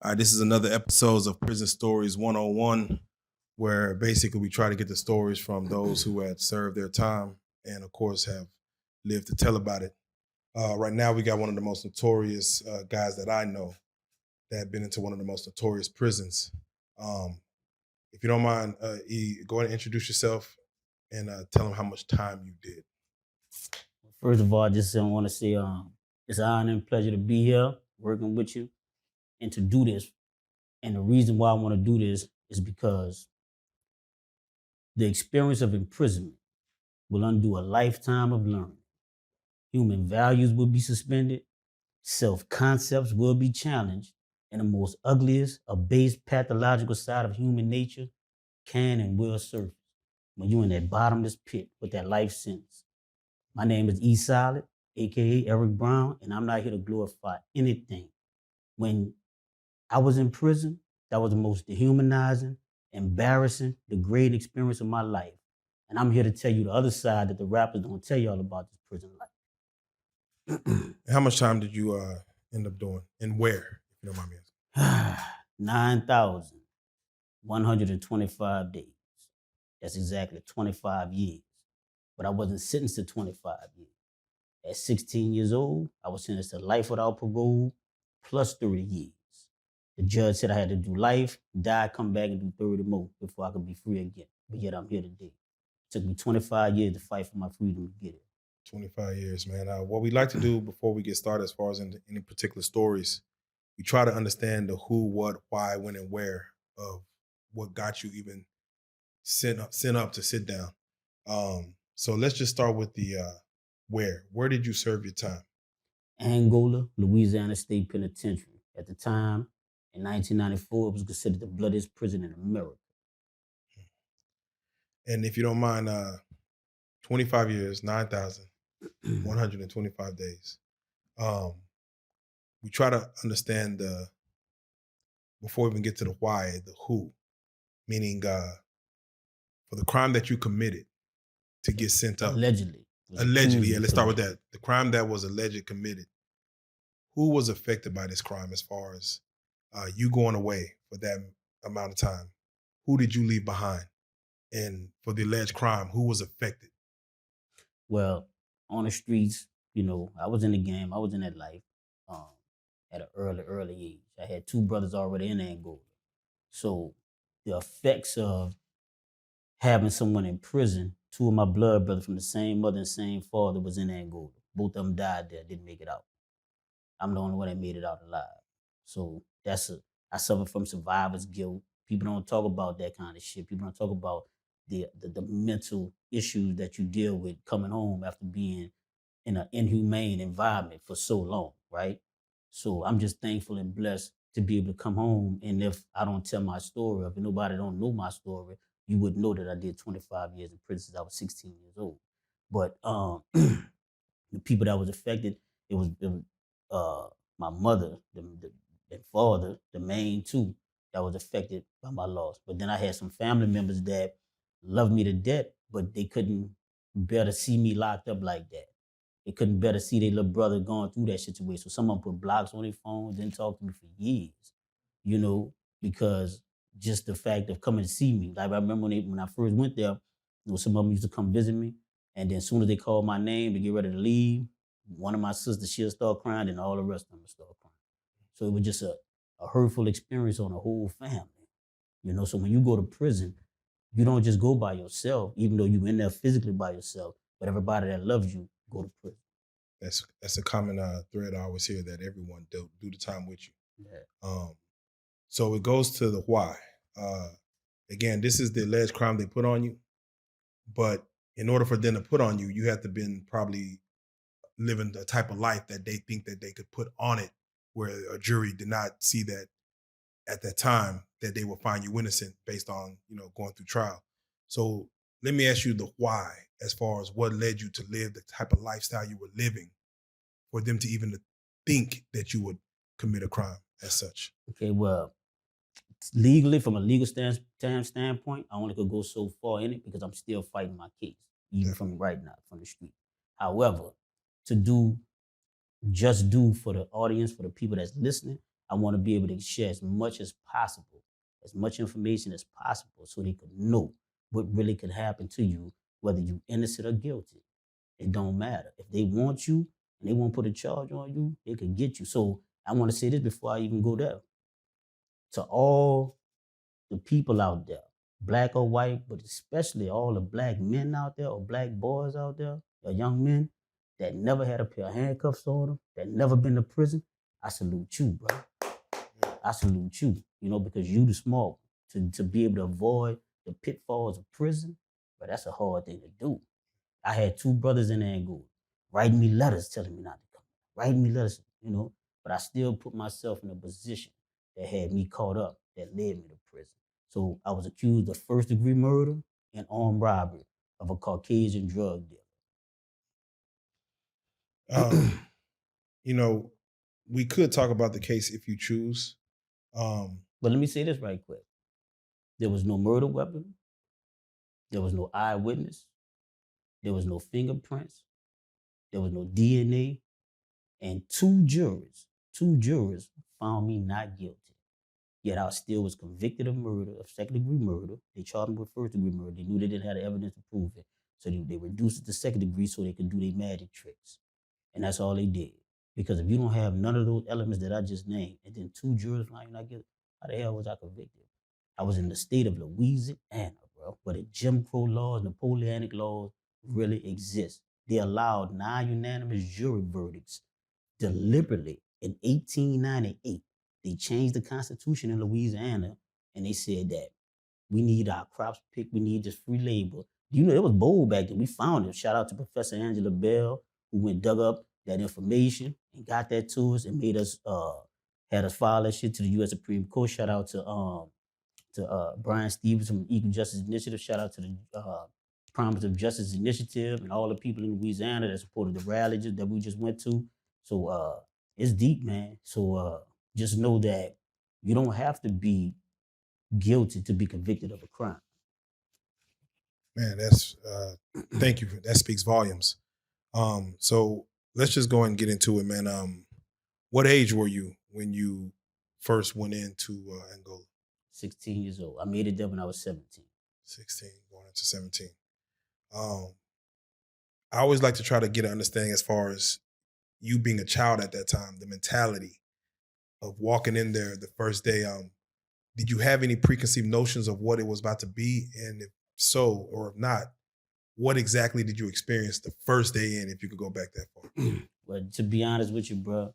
This is another episode of Prison Stories 101, where basically we try to get the stories from those who had served their time and, of course, have lived to tell about it. Right now, we got one of the most notorious guys that I know that have been into one of the most notorious prisons. Um, if you don't mind, go ahead and introduce yourself and tell them how much time you did. First of all, I just want to say it's an honor and pleasure to be here working with you and to do this. And the reason why I want to do this is because the experience of imprisonment will undo a lifetime of learning. Human values will be suspended, self concepts will be challenged, and the most ugliest, abased, pathological side of human nature can and will surface when you're in that bottomless pit with that life sentence. My name is E Solid, aka Eric Brown, and I'm not here to glorify anything. When I was in prison, that was the most dehumanizing, embarrassing, degrading experience of my life. And I'm here to tell you the other side that the rappers don't tell y'all about this prison life. How much time did you end up doing and where, if you don't mind me asking? 9,125 days. That's exactly 25 years. But I wasn't sentenced to 25 years. At 16 years old, I was sentenced to life without parole plus 30 years. The judge said I had to do life, die, come back and do 30 more before I could be free again. But yet I'm here today. It took me 25 years to fight for my freedom to get it. 25 years, man. What we like to do before we get started, as far as in any particular stories, we try to understand the who, what, why, when, and where of what got you even sent up to sit down. So let's just start with the where. Where did you serve your time? Angola, Louisiana State Penitentiary. At the time, in 1994, it was considered the bloodiest prison in America. And if you don't mind, 25 years, 9,125 days. We try to understand before we even get to the why, the who, meaning for the crime that you committed to get sent up. Allegedly. Allegedly, yeah, let's start with that. The crime that was alleged committed. Who was affected by this crime as far as you going away for that amount of time? Who did you leave behind? And for the alleged crime, who was affected? Well, on the streets, I was in the game. I was in that life at an early age. I had two brothers already in Angola. So the effects of having someone in prison, two of my blood brothers from the same mother and same father was in Angola. Both of them died there, didn't make it out. I'm the only one that made it out alive. So I suffer from survivor's guilt. People don't talk about that kind of shit. People don't talk about the mental issues that you deal with coming home after being in an inhumane environment for so long, right? So I'm just thankful and blessed to be able to come home. And if I don't tell my story, if nobody don't know my story, you would know that I did 25 years in prison since I was 16 years old. But the people that was affected, it was my mother, the father, the main two that was affected by my loss. But then I had some family members that loved me to death, but they couldn't bear to see me locked up like that. They couldn't bear to see their little brother going through that situation. So some of them put blocks on their phones, didn't talk to me for years, because just the fact of coming to see me. Like I remember when I first went there, some of them used to come visit me. And then as soon as they called my name to get ready to leave, one of my sisters, she'll start crying, and all the rest of them will start crying. So it was just a hurtful experience on the whole family. So when you go to prison, you don't just go by yourself, even though you're in there physically by yourself, but everybody that loves you go to prison. That's a common thread I always hear, that everyone do the time with you. Yeah. So it goes to the why. Again, this is the alleged crime they put on you, but in order for them to put on you, you have to been probably living the type of life that they think that they could put on it, where a jury did not see that at that time that they will find you innocent based on going through trial. So let me ask you the why, as far as what led you to live the type of lifestyle you were living, for them to even think that you would commit a crime as such. Okay, well, legally, from a legal standpoint, I only could go so far in it because I'm still fighting my case, even from right now, from the street. However, to do just do for the audience, for the people that's listening, I want to be able to share as much as possible, as much information as possible, so they could know what really could happen to you, whether you innocent or guilty. It don't matter. If they want you and they want to put a charge on you, they could get you. So I want to say this before I even go there. To all the people out there, black or white, but especially all the black men out there or black boys out there, or young men that never had a pair of handcuffs on them, that never been to prison, I salute you, bro. I salute you, because you the smart one. To be able to avoid the pitfalls of prison, but that's a hard thing to do. I had two brothers in Angola writing me letters telling me not to come, writing me letters, but I still put myself in a position that had me caught up, that led me to prison. So I was accused of first degree murder and armed robbery of a Caucasian drug dealer. You know, we could talk about the case if you choose. But let me say this right quick. There was no murder weapon. There was no eyewitness. There was no fingerprints. There was no DNA. And two jurors found me not guilty. Yet I still was convicted of murder, of second degree murder. They charged me with first degree murder. They knew they didn't have the evidence to prove it. So they reduced it to second degree so they could do their magic tricks. And that's all they did. Because if you don't have none of those elements that I just named, and then two jurors found you not guilty, how the hell was I convicted? I was in the state of Louisiana, bro, where the Jim Crow laws, Napoleonic laws really exist. They allowed non-unanimous jury verdicts deliberately in 1898. They changed the Constitution in Louisiana, and they said that we need our crops picked. We need this free labor. It was bold back then. We found it. Shout out to Professor Angela Bell, who went dug up that information and got that to us and made us had us file that shit to the U.S. Supreme Court. Shout out to Brian Stevens from Equal Justice Initiative. Shout out to the Promise of Justice Initiative and all the people in Louisiana that supported the rally that we just went to. So it's deep, man. So just know that you don't have to be guilty to be convicted of a crime. Man, that's thank you. That speaks volumes. So let's just go and get into it, man. What age were you when you first went into Angola? 16 years old. I made it there when I was 17. 16, going into 17. I always like to try to get an understanding as far as you being a child at that time, the mentality of walking in there the first day. Did you have any preconceived notions of what it was about to be? And if so, or if not, what exactly did you experience the first day in, if you could go back that far? Well, to be honest with you, bro,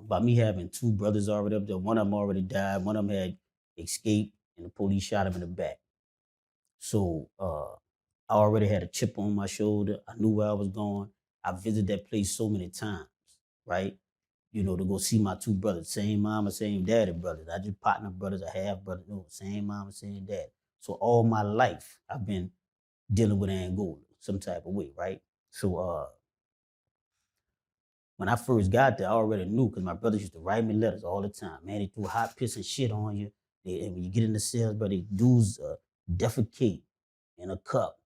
by me having two brothers already up there, one of them already died, one of them had escaped, and the police shot him in the back. So I already had a chip on my shoulder. I knew where I was going. I visited that place so many times, right? To go see my two brothers, same mama, same daddy brothers. I just partner brothers, a half brother, no, same mama, same dad. So all my life, I've been dealing with Angola some type of way, right? So when I first got there, I already knew because my brothers used to write me letters all the time. Man, they threw hot piss and shit on you. And when you get in the cells, bro, they dudes defecate in a cup.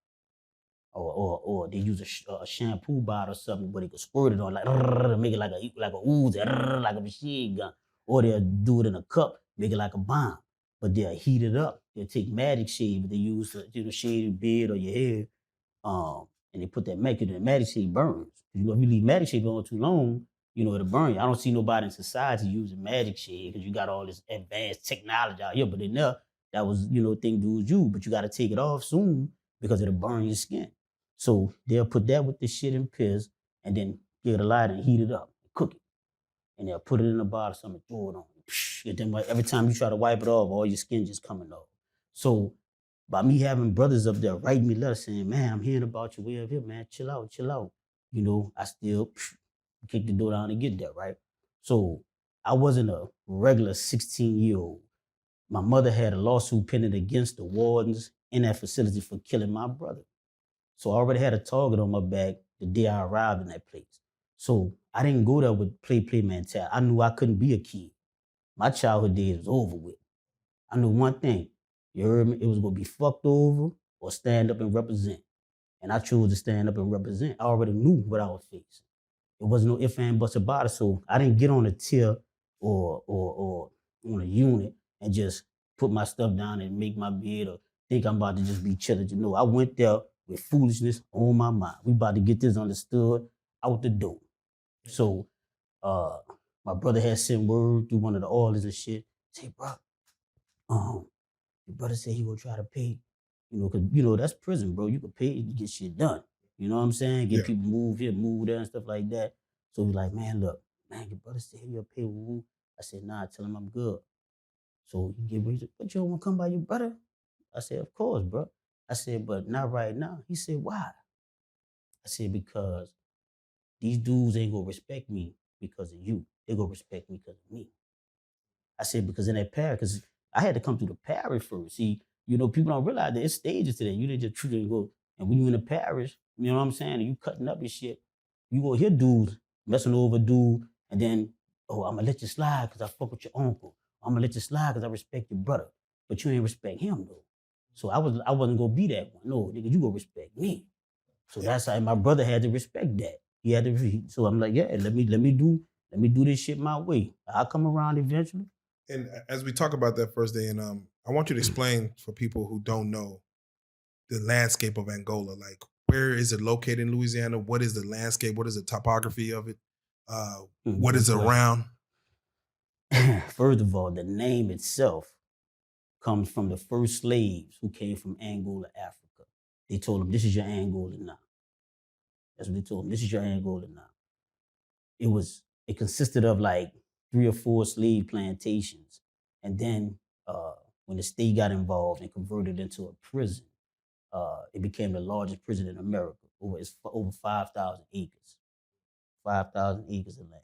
Or they use a shampoo bottle or something, but they could squirt it on make it like a ooze, like a machine gun. Or they'll do it in a cup, make it like a bomb. But they'll heat it up. They'll take magic shade, but they use to shade your beard or your hair. And they put that magic, and magic shade burns. If you leave magic shade on too long, it'll burn you. I don't see nobody in society using magic shade because you got all this advanced technology out here. But then that was, thing dudes use, but you got to take it off soon because it'll burn your skin. So they'll put that with the shit and piss and then get it a lighter and heat it up, cook it. And they'll put it in a bottle, something, throw it on. And then every time you try to wipe it off, all your skin just coming off. So by me having brothers up there writing me letters saying, man, I'm hearing about your way up here, man. Chill out, chill out. I still kick the door down and get there, right? So I wasn't a regular 16-year-old. My mother had a lawsuit pending against the wardens in that facility for killing my brother. So I already had a target on my back the day I arrived in that place. So I didn't go there with play mentality. I knew I couldn't be a kid. My childhood days was over with. I knew one thing. You heard me? It was going to be fucked over or stand up and represent. And I chose to stand up and represent. I already knew what I was facing. It wasn't no ifs, ands, buts about it. So I didn't get on a tear or on a unit and just put my stuff down and make my bed or think I'm about to just be chilling. You know, I went there with foolishness on my mind. We about to get this understood out the door. So uh my brother had sent word through one of the orders and shit. Say, bro, um, your brother said he gonna try to pay, cause that's prison, bro. You can pay to get shit done. You know what I'm saying? Get Yeah. people moved here, move there, and stuff like that. So he's like, man, look, man, your brother said he'll pay. Woo. I said, nah, tell him I'm good. So he get ready. But you don't want to come by your brother? I said, of course, bro. I said, but not right now. He said, why? I said, because these dudes ain't gonna respect me because of you. They gonna respect me because of me. I said, because in that parish, because I had to come through the parish first. See, people don't realize that it's stages to that. You didn't just treat it and go, and when you in the parish, you know what I'm saying, and you cutting up and shit, you gonna hear dudes messing over dude, and then, oh, I'm gonna let you slide because I fuck with your uncle. I'm gonna let you slide because I respect your brother. But you ain't respect him though. So I wasn't gonna be that one. No, nigga, you gonna respect me. So that's how my brother had to respect that. He had to. So I'm like, yeah, let me do this shit my way. I'll come around eventually. And as we talk about that first day, and I want you to explain for people who don't know the landscape of Angola. Like, where is it located in Louisiana? What is the landscape? What is the topography of it? What Good is it question. around? First of all, the name itself comes from the first slaves who came from Angola, Africa. They told them, "This is your Angola now." That's what they told them. This is your Angola now. It consisted of like 3 or 4 slave plantations, and then uh, when the state got involved and converted into a prison, it became the largest prison in America. It's over 5,000 acres. 5,000 acres of land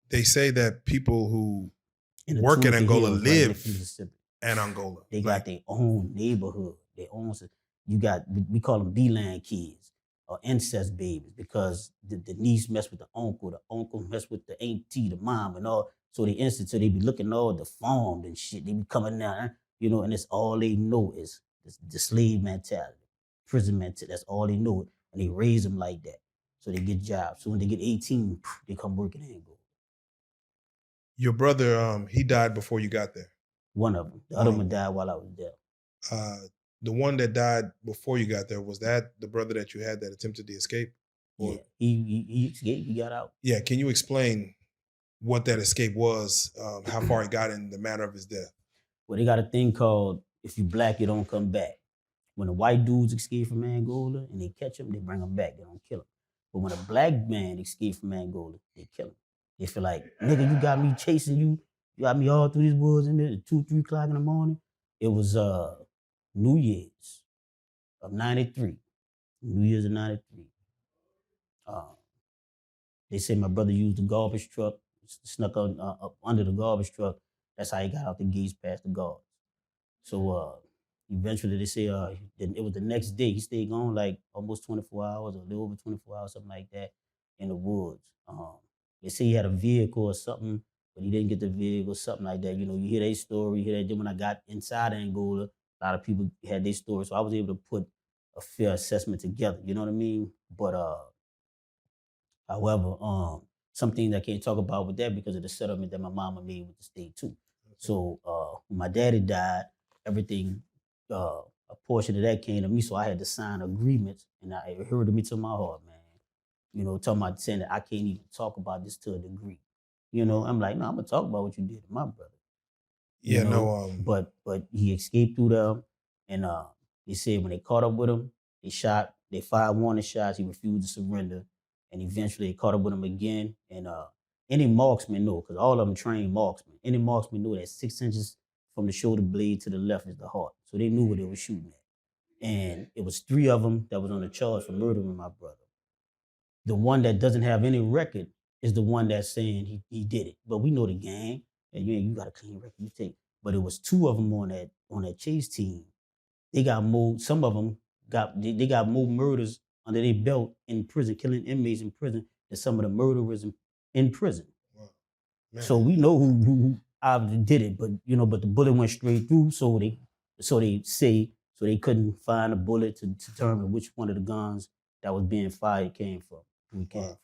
They say that people who in the work in Tunica Angola Hills, right next to live Mississippi. in Angola. They Like, got their own neighborhood. Their own. You got, we call them D-land kids or incest babies because the niece mess with the uncle mess with the auntie, the mom, and all. So they incest. So they be looking all deformed and shit. They be coming down, and it's all they know is the slave mentality, prison mentality. That's all they know, and they raise them like that. So they get jobs. So when they get 18, they come working in Angola. your brother, he died before you got there. One of them. The One other of one them. died while I was there. The one that died before you got there, was that the brother that you had that attempted to escape? Or, Yeah, he escaped. He got out. yeah, can you explain what that escape was, how far he got in the manner of his death? Well, they got a thing called if you black, you don't come back. When the white dudes escape from Angola and they catch them, they bring them back. They don't kill them. But when a black man escape from Angola, they kill him. They feel like, nigga, you got me chasing you. You got me all through these woods in there at 2, 3 o'clock in the morning. It was New Year's of '93. New Year's of '93. Uh, they say my brother used the garbage truck, snuck up under the garbage truck. That's how he got out the gates past the guards. So eventually they say it was the next day. He stayed gone like almost 24 hours or a little over 24 hours, something like that, in the woods. They say he had a vehicle or something, but he didn't get the vehicle, something like that. You hear their story, you hear that. Then when I got inside Angola, a lot of people had their story. So I was able to put a fair assessment together. You know what I mean? But however, some things I can't talk about with that because of the settlement that my mama made with the state too. So when my daddy died, everything, a portion of that came to me. So I had to sign agreements, and it hurted me to my heart, man. Talking about saying that I can't even talk about this to a degree. I'm like, no, I'm gonna talk about what you did to my brother. Yeah, no, But he escaped through them, and they said when they caught up with him, they fired warning shots. He refused to surrender, and eventually they caught up with him again. And any marksman know, because all of them trained marksmen. Any marksman know that 6 inches from the shoulder blade to the left is the heart, so they knew what they were shooting at. And it was 3 of them that was on the charge for murdering my brother. The one that doesn't have any record is the one that's saying he did it. But we know the gang, and you got a clean record. You take, but it was 2 of them on that chase team. They got more. Some of them they got more murders under their belt in prison, killing inmates in prison than some of the murderers in prison. wow, So man. we know who obviously did it, but the bullet went straight through. So they say they couldn't find a bullet to determine which one of the guns that was being fired came from. Who it came Wow. from.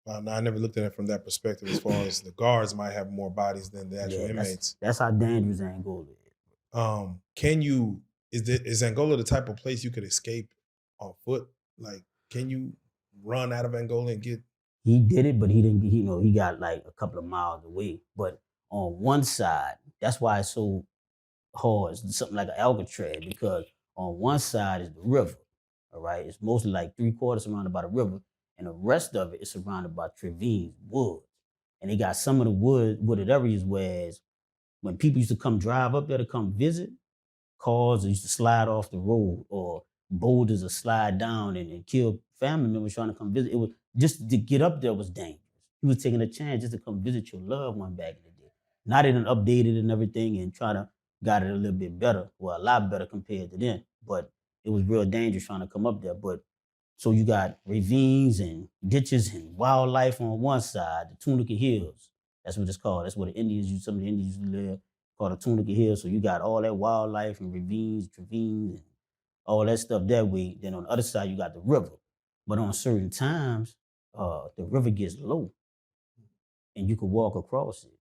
Now, I never looked at it from that perspective. As far as the guards might have more bodies than the actual Yeah, inmates. that's how dangerous Angola is. Can you is Angola the type of place you could escape on foot? Like, can you run out of Angola and get? He did it, but he didn't. He got like a couple of miles away. But on one side, that's why it's so hard. It's something like an Alcatraz because on one side is the river. All right, it's mostly like 3/4 surrounded by the river, and the rest of it is surrounded by ravines, woods. And they got some of the wooded areas where when people used to come drive up there to come visit, cars that used to slide off the road or boulders or slide down and kill family members trying to come visit. It was just to get up there was dangerous. He was taking a chance just to come visit your loved one back in the day. Now they done updated and everything and try to got it a little bit better, well, a lot better compared to then. But it was real dangerous trying to come up there. But so you got ravines and ditches and wildlife on one side, the Tunica Hills. That's what it's called. That's where the Indians used, some of the Indians used to live, called the Tunica Hills. So you got all that wildlife and ravines, and all that stuff that way. Then on the other side, you got the river. But on certain times, the river gets low and you can walk across it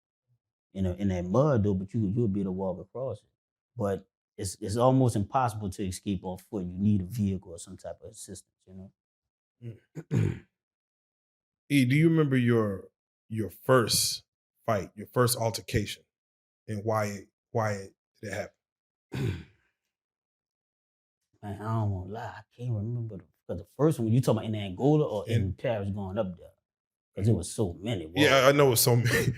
in that mud though, but you'll be able to walk across it. But it's almost impossible to escape on foot. You need a vehicle or some type of assistance, Mm. E, do you remember your first fight, your first altercation, and why it did it happen? Man, I don't want to lie. I can't remember because the first one, you talking about in Angola or And in Paris going up there? Because it was so many. yeah, Whoa. I know it's so many.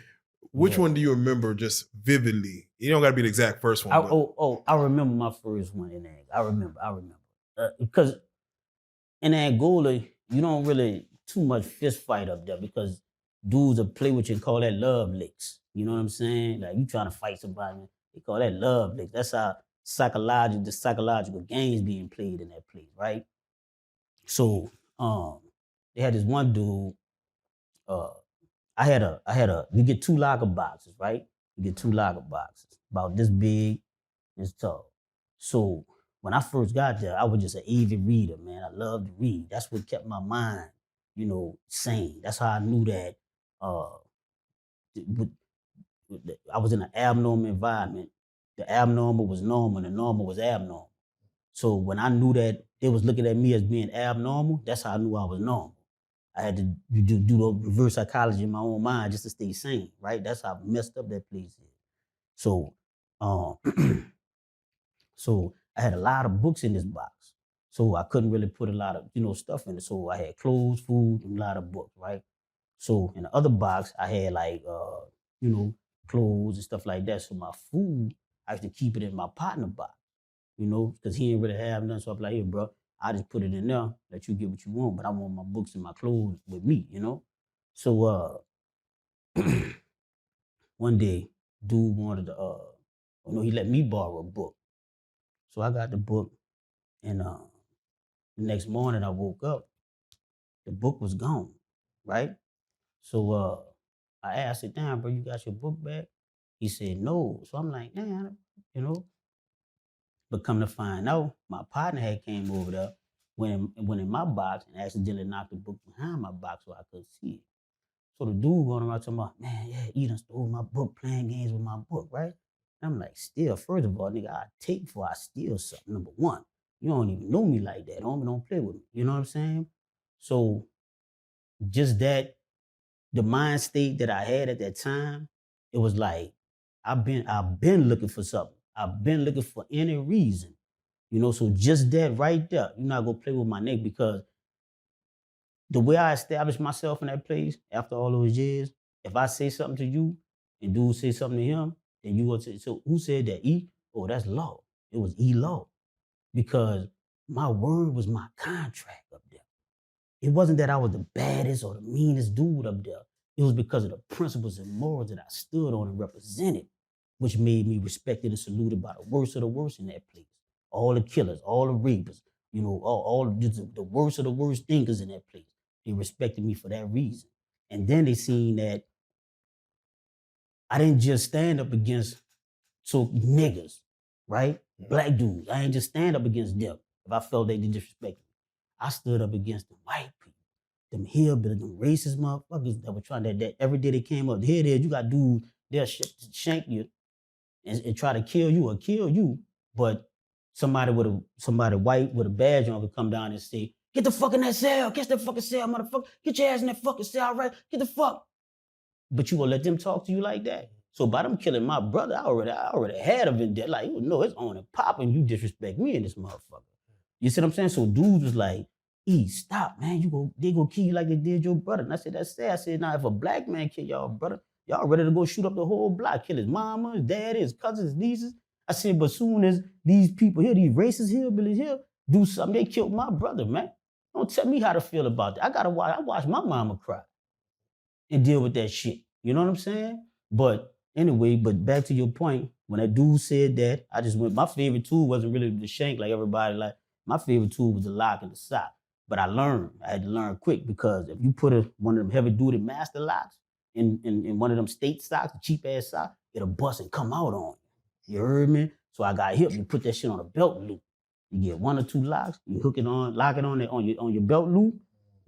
Which Yeah. one do you remember just vividly? You don't got to be the exact first one, but I remember my first one in Angola. I remember. Because in Angola, you don't really too much fist fight up there because dudes will play with you and call that love licks. You know what I'm saying? Like you trying to fight somebody, they call that love licks. That's how the psychological games being played in that place, right? So they had this one dude. Uh, you get two locker boxes, right? You get two locker boxes, about this big, this tall. So when I first got there, I was just an avid reader, man. I loved to read. That's what kept my mind, sane. That's how I knew that uh, I was in an abnormal environment. The abnormal was normal, and the normal was abnormal. So when I knew that they was looking at me as being abnormal, that's how I knew I was normal. I had to do the reverse psychology in my own mind just to stay sane, right? That's how messed up that place is. So, um, so I had a lot of books in this box. So I couldn't really put a lot of, stuff in it. So I had clothes, food, and a lot of books, right? So in the other box, I had like, you know, clothes and stuff like that. So my food, I used to keep it in my partner box, because he didn't really have nothing. So I'm like, hey, bro, I just put it in there, let you get what you want, but I want my books and my clothes with me. So one day, dude wanted to, he let me borrow a book. So I got the book, and the next morning I woke up, the book was gone, right? So I asked it, damn, bro, you got your book back? He said, no. So I'm like, damn, you know. But come to find out, my partner had came over there, went in my box and accidentally knocked the book behind my box so I couldn't see it. So the dude going around talking about, man, yeah, he done stole my book, playing games with my book, right? And I'm like, still, first of all, nigga, I take before I steal something. Number one, you don't even know me like that. Don't play with me. You know what I'm saying? So just that, the mind state that I had at that time, it was like, I've been looking for something. I've been looking for any reason. So just that right there, you're not gonna play with my neck because the way I established myself in that place after all those years, if I say something to you and dude say something to him, then you gonna say, so who said that? E? Oh, that's law. It was E law. Because my word was my contract up there. It wasn't that I was the baddest or the meanest dude up there. It was because of the principles and morals that I stood on and represented, which made me respected and saluted by the worst of the worst in that place. All the killers, all the rapers, all the worst of the worst thinkers in that place. They respected me for that reason. And then they seen that I didn't just stand up against niggas, right? Black dudes. I ain't just stand up against them if I felt they did disrespect me. I stood up against the white people. them hillbillies, them racist motherfuckers that were trying that every day they came up. Here it is, you got dudes, they'll shank you and try to kill you or kill you, but somebody white with a badge on could come down and say, get the fuck in that cell, catch that fucking cell, motherfucker, get your ass in that fucking cell, right? Get the fuck. But you gonna let them talk to you like that? So by them killing my brother, I already had a vendetta. Like, no, it's on and popping. You disrespect me and this motherfucker. You see what I'm saying? So dudes was like, stop, man. They gonna kill you like they did your brother. And I said, that's sad. I said, now if a black man kill y'all brother, y'all ready to go shoot up the whole block, kill his mama, his dad, his cousins, his nieces. I said, but soon as these people here, these racist hillbillies here, do something, they killed my brother, man. Don't tell me how to feel about that. I watch my mama cry and deal with that shit. You know what I'm saying? But anyway, but back to your point, when that dude said that, I just went, my favorite tool wasn't really the shank like everybody like. My favorite tool was the lock and the sock. But I had to learn quick because if you put one of them heavy duty master locks in one of them state socks, the cheap ass sock, it'll bust and come out on you. You heard me? So I got hip. You put that shit on a belt loop. You get 1 or 2 locks, you hook it on, lock it on your belt loop,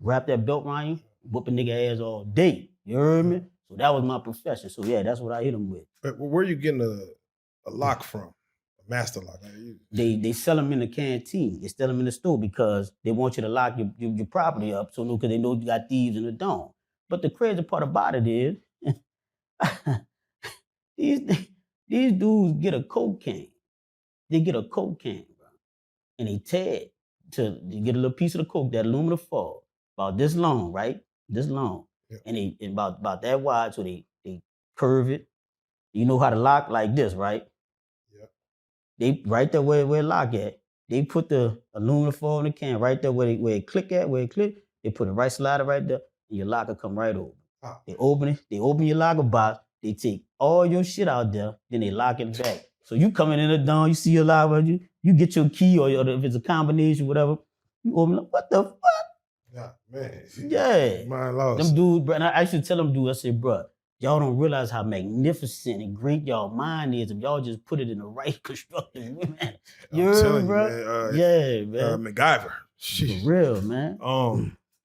wrap that belt around you, whoop a nigga ass all day. You heard me? So that was my profession. So yeah, that's what I hit him with. But where are you getting a lock from? A master lock? They sell them in the canteen. They sell them in the store because they want you to lock your property up. So because they know you got thieves in the dome. But the crazy part about it is these dudes get a coke can. They get a coke can, bro. And they tear it to get a little piece of the coke, that aluminum foil, about this long, right? This long. Yeah. And they about that wide, so they curve it. You know how to lock like this, right? Yeah. They right there where it lock at. They put the aluminum foil in the can right there where it click at, where it click. They put it right slider right there, and your locker come right over. Oh. They open it. They open your locker box. They take all your shit out there, then they lock it back. So you coming in the dawn, you see your locker, you get your key or if it's a combination, whatever. You open up. What the fuck? Yeah, man. Yeah. Mine lost. Them dudes, bro, and I used to tell them dudes, I said, bro, y'all don't realize how magnificent and great y'all mind is if y'all just put it in the right constructive way, man. I'm telling you, man. Yeah, man. MacGyver. For real, man.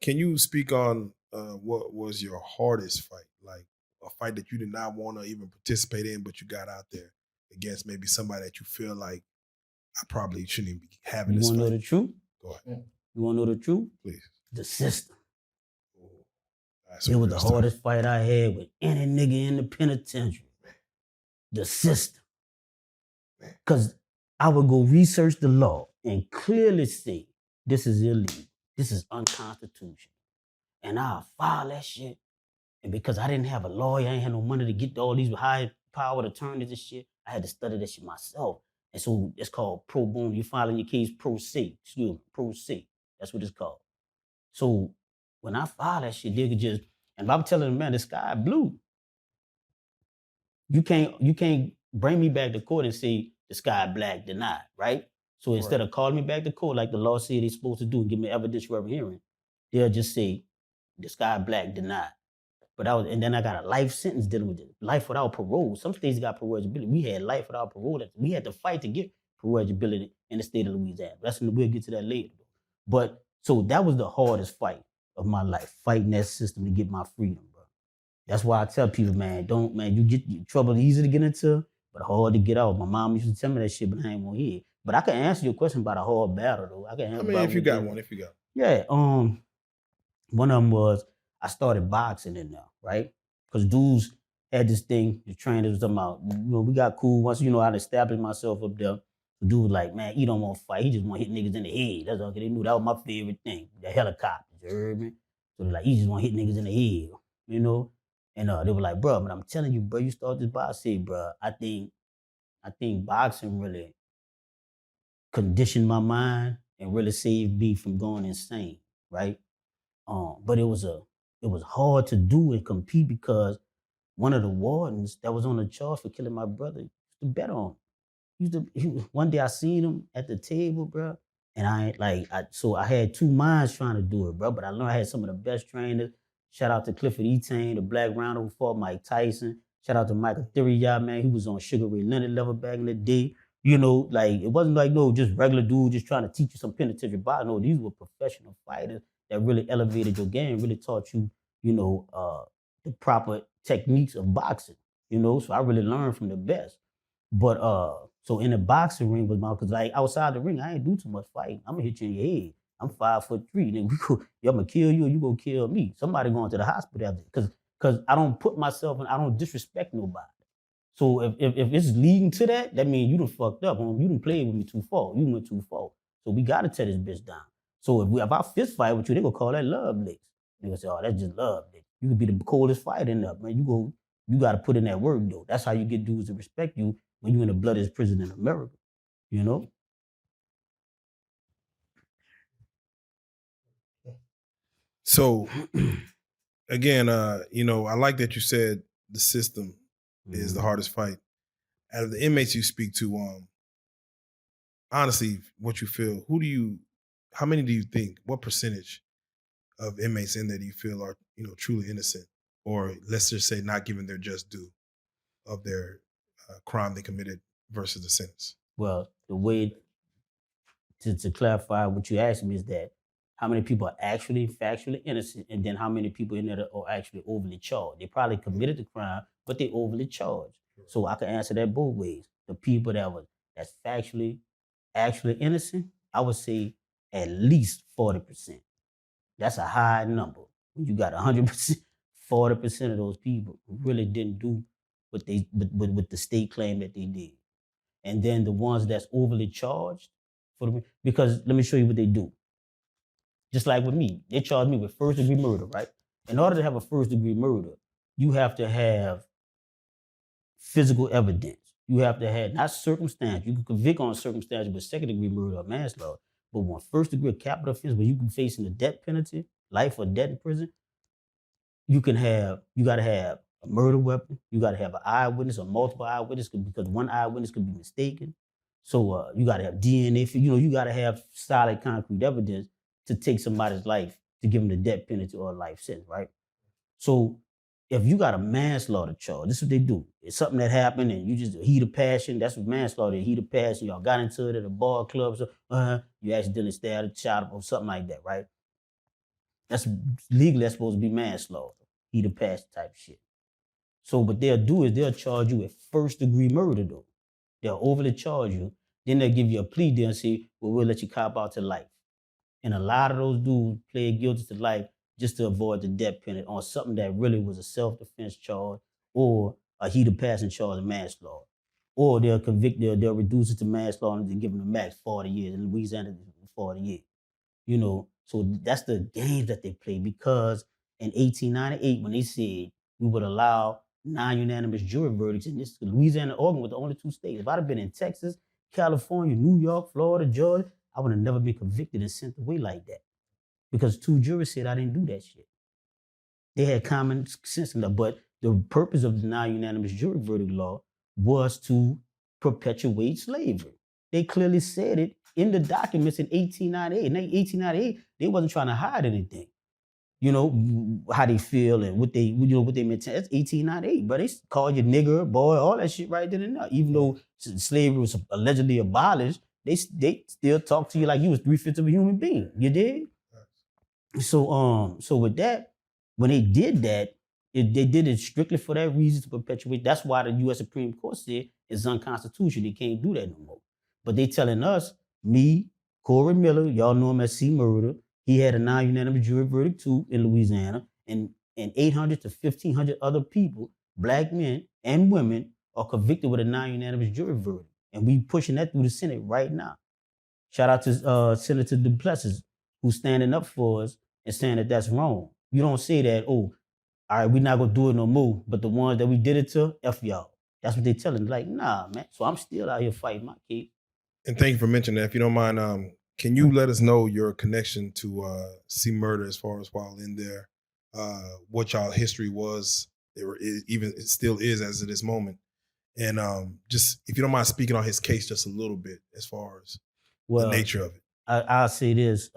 Can you speak on what was your hardest fight? Like a fight that you did not want to even participate in, but you got out there against maybe somebody that you feel like I probably shouldn't even be having this fight. You want to know the truth? Go ahead. You want to know the truth? Please. The system. It was the hardest fight I had with any nigga in the penitentiary. The system. Because I would go research the law and clearly say, this is illegal. This is unconstitutional. And I'll file that shit. And because I didn't have a lawyer, I ain't had no money to get all these high-powered attorneys and shit, I had to study that shit myself. And so it's called pro bono. You filing your case pro se. Excuse me, pro se. That's what it's called. So when I file that shit, they could just, and I'm telling them, man, the sky blue. You can't bring me back to court and say the sky black, denied, right? So instead of calling me back to court like the law said they're supposed to do and give me evidence for every hearing, they'll just say the sky black, denied. And then I got a life sentence dealing with it. Life without parole. Some states got parole eligibility. We had life without parole. We had to fight to get parole eligibility in the state of Louisiana. We'll get to that later. But so that was the hardest fight of my life, fighting that system to get my freedom, bro. That's why I tell people, man, you get trouble easy to get into, but hard to get out. My mom used to tell me that shit, but I ain't gonna hear it. But I can answer your question about a hard battle, though. If you got one. Yeah. One of them was I started boxing in there, right? Because dudes had this thing, the trainers was talking about, we got cool. Once, I'd established myself up there. The dude was like, man, he don't want to fight. He just want to hit niggas in the head. That's okay. They knew that was my favorite thing, the helicopters, you heard me? So they're like, he just want to hit niggas in the head, And they were like, bro, but I'm telling you, bro, you start this box. I said, bro, I think boxing really conditioned my mind and really saved me from going insane, right? But it was hard to do and compete because one of the wardens that was on the charge for killing my brother used to bet on him. One day I seen him at the table, bro, and so I had two minds trying to do it, bro. But I learned I had some of the best trainers. Shout out to Clifford Etain, the black rounder who fought Mike Tyson. Shout out to Michael Thiriya, man. He was on Sugar Ray Leonard level back in the day. It wasn't like no just regular dude just trying to teach you some penitentiary boxing. No, these were professional fighters that really elevated your game, really taught you, the proper techniques of boxing. So I really learned from the best. But so in the boxing ring was my because like outside the ring, I ain't do too much fighting. I'm gonna hit you in your head. I'm 5'3". Then I'm gonna kill you or you gonna kill me. Somebody going to the hospital after because I don't put myself in, I don't disrespect nobody. So if it's leading to that, that means you done fucked up, homie. You done played with me too far. You went too far. So we gotta tear this bitch down. So if I fist fight with you, they gonna call that love licks. They gonna say, oh, that's just love licks. You could be the coldest fighter in there, man. You gotta put in that work though. That's how you get dudes to respect you when you in the bloodiest prison in America. You know? So again, I like that you said the system is the hardest fight. Out of the inmates you speak to, honestly, what you feel, how many do you think, what percentage of inmates in there do you feel are, truly innocent? Or let's just say not given their just due of their crime they committed versus the sentence? Well, the way to clarify what you asked me is that how many people are actually factually innocent, and then how many people in there are actually overly charged. They probably committed the crime, but they overly charged. So I can answer that both ways. The people that's factually actually innocent, I would say at least 40%. That's a high number. When you got 100%, 40% of those people really didn't do what the state claimed that they did. And then the ones that's overly charged, because let me show you what they do. Just like with me, they charged me with first degree murder, right? In order to have a first degree murder, you have to have physical evidence. You have to have not circumstance. You can convict on circumstance with second degree murder or manslaughter, but when first degree capital offense, where you can face the death penalty, life or death in prison, you got to have a murder weapon. You got to have an eyewitness or multiple eyewitnesses because one eyewitness could be mistaken. So you got to have DNA. You got to have solid concrete evidence to take somebody's life to give them the death penalty or a life sentence, right? So if you got a manslaughter charge, this is what they do. It's something that happened and you just heat of passion. That's what manslaughter is, heat of passion. Y'all got into it at a bar, club, so you accidentally stabbed a child or something like that, right? That's legally that's supposed to be manslaughter, heat of passion type shit. So what they'll do is they'll charge you with first degree murder though. They'll overly charge you. Then they'll give you a plea deal and say, well, we'll let you cop out to life. And a lot of those dudes plead guilty to life just to avoid the death penalty on something that really was a self-defense charge or a heat of passion charge of manslaughter. Or they'll convict, they'll reduce it to manslaughter and give them the max 40 years. In Louisiana, 40 years. So that's the games that they play because in 1898, when they said we would allow non-unanimous jury verdicts in this, Louisiana and Oregon were the only two states. If I'd have been in Texas, California, New York, Florida, Georgia, I would have never been convicted and sent away like that because two juries said I didn't do that shit. They had common sense in that, but the purpose of the non-unanimous jury verdict law was to perpetuate slavery. They clearly said it in the documents in 1898. In 1898, they wasn't trying to hide anything. How they feel and what they meant. That's 1898, but they called you nigger, boy, all that shit right then and there. Even though slavery was allegedly abolished, they still talk to you like you was 3/5 of a human being. You did? So with that, when they did that, they did it strictly for that reason to perpetuate. That's why the U.S. Supreme Court said it's unconstitutional. They can't do that no more. But they telling us, me, Corey Miller, y'all know him as C. Murder, he had a non-unanimous jury verdict too in Louisiana, and 800 to 1,500 other people, black men and women, are convicted with a non-unanimous jury verdict. And we pushing that through the Senate right now. Shout out to Senator Duplessis, who's standing up for us and saying that that's wrong. You don't say that, oh, all right, we're not gonna do it no more, but the ones that we did it to, F y'all. That's what they telling. Like, nah, man. So I'm still out here fighting my kid. And thank you for mentioning that. If you don't mind, can you let us know your connection to C Murder as far as while in there, what y'all history was, even it still is as of this moment, and just if you don't mind speaking on his case just a little bit as far as the nature of it. I'll say this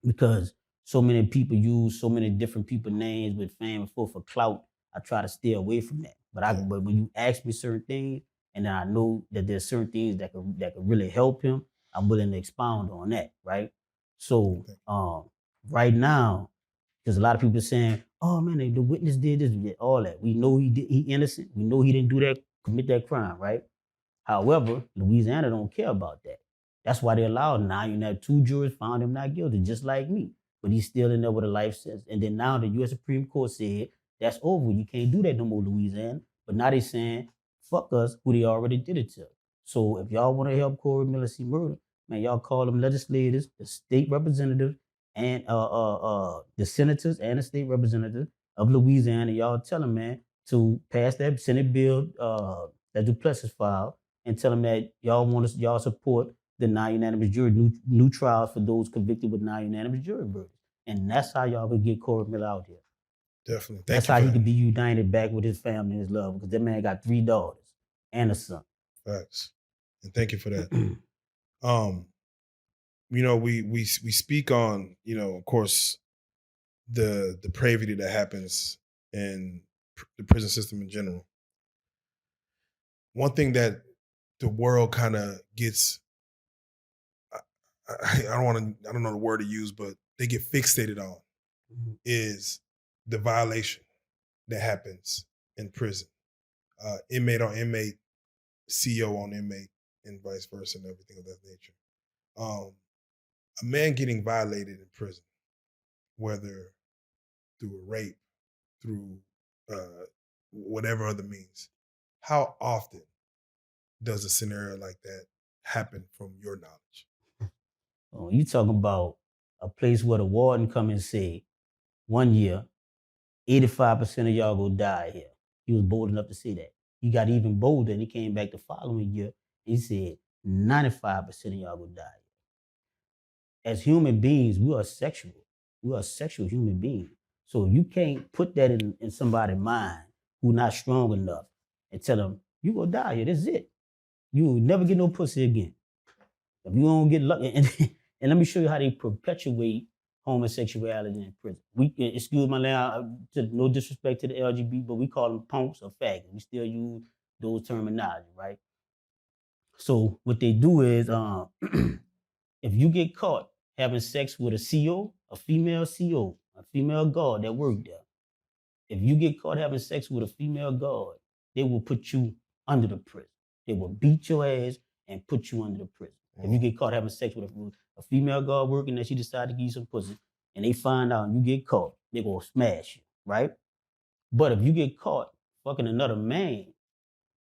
because so many people use so many different people names with fame and for clout. I try to stay away from that. But when you ask me certain things, and then I know that there's certain things that could really help him, I'm willing to expound on that, right? So right now, because a lot of people saying, "Oh man, the witness did this, all that." We know he innocent. We know he didn't do that, commit that crime, right? However, Louisiana don't care about that. That's why they allowed now. You have 2 jurors found him not guilty, just like me. But he's still in there with a life sentence. And then now the U.S. Supreme Court said that's over. You can't do that no more, Louisiana. But now they saying fuck us, who they already did it to. So if y'all want to help Corey Miller see murder, man, y'all call them legislators, the state representatives, and the senators and the state representatives of Louisiana. Y'all tell them, man, to pass that Senate bill that Duplessis filed and tell them that y'all support the non-unanimous jury, new trials for those convicted with non-unanimous jury verdicts. And that's how y'all could get Corey Miller out here. Definitely. That's how he could be united back with his family and his love, because that man got 3 daughters and a son. Facts. And thank you for that. We speak on, of course, the depravity that happens in the prison system in general. One thing that the world kind of gets, I don't know the word to use, but they get fixated on is the violation that happens in prison. Inmate on inmate, CO on inmate, and vice versa, and everything of that nature. A man getting violated in prison, whether through a rape, through whatever other means, how often does a scenario like that happen from your knowledge? Oh, you talking about a place where the warden come and say, 1 year, 85% of y'all go die here. He was bold enough to say that. He got even bolder and he came back the following year. He said 95% of y'all go die. As human beings, we are sexual. We are sexual human beings. So you can't put that in somebody's mind who not strong enough and tell them, you gonna die here, this is it. You will never get no pussy again. If you don't get lucky, and let me show you how they perpetuate homosexuality in prison. Excuse my language, no disrespect to the LGBT, but we call them punks or faggots. We still use those terminology, right? So what they do is, if you get caught having sex with a CO, a female guard that worked there, if you get caught having sex with a female guard, they will put you under the prison. They will beat your ass and put you under the prison. If you get caught having sex with a female guard working that she decided to give you some pussy, and they find out and you get caught, they gonna smash you, right? But if you get caught fucking another man,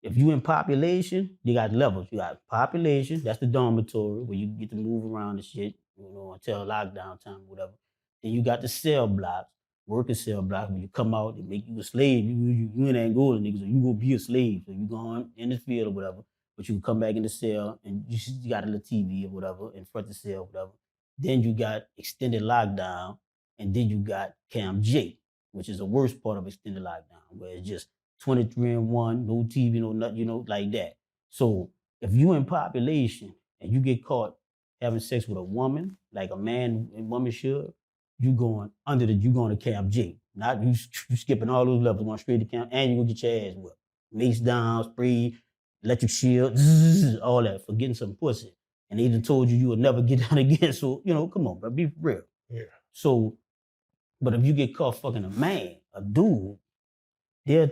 if you in population, you got levels. You got population, that's the dormitory where you get to move around and shit, until lockdown time or whatever. Then you got the cell blocks, working cell blocks, where you come out, they make you a slave. You in Angola, niggas, so you go be a slave. So you go on in the field or whatever, but you can come back in the cell and you got a little TV or whatever in front of the cell or whatever. Then you got extended lockdown, and then you got Camp J, which is the worst part of extended lockdown, where it's just 23 and 1, no TV, no nothing, like that. So if you in population and you get caught having sex with a woman, like a man and woman should, you going to Camp J. Not you skipping all those levels, going straight to camp, and you gonna get your ass whipped. Mace down, spray, electric shield, all that for getting some pussy. And they even told you would never get down again. So, come on, bro, be real. Yeah. So, but if you get caught fucking a man, a dude, they'll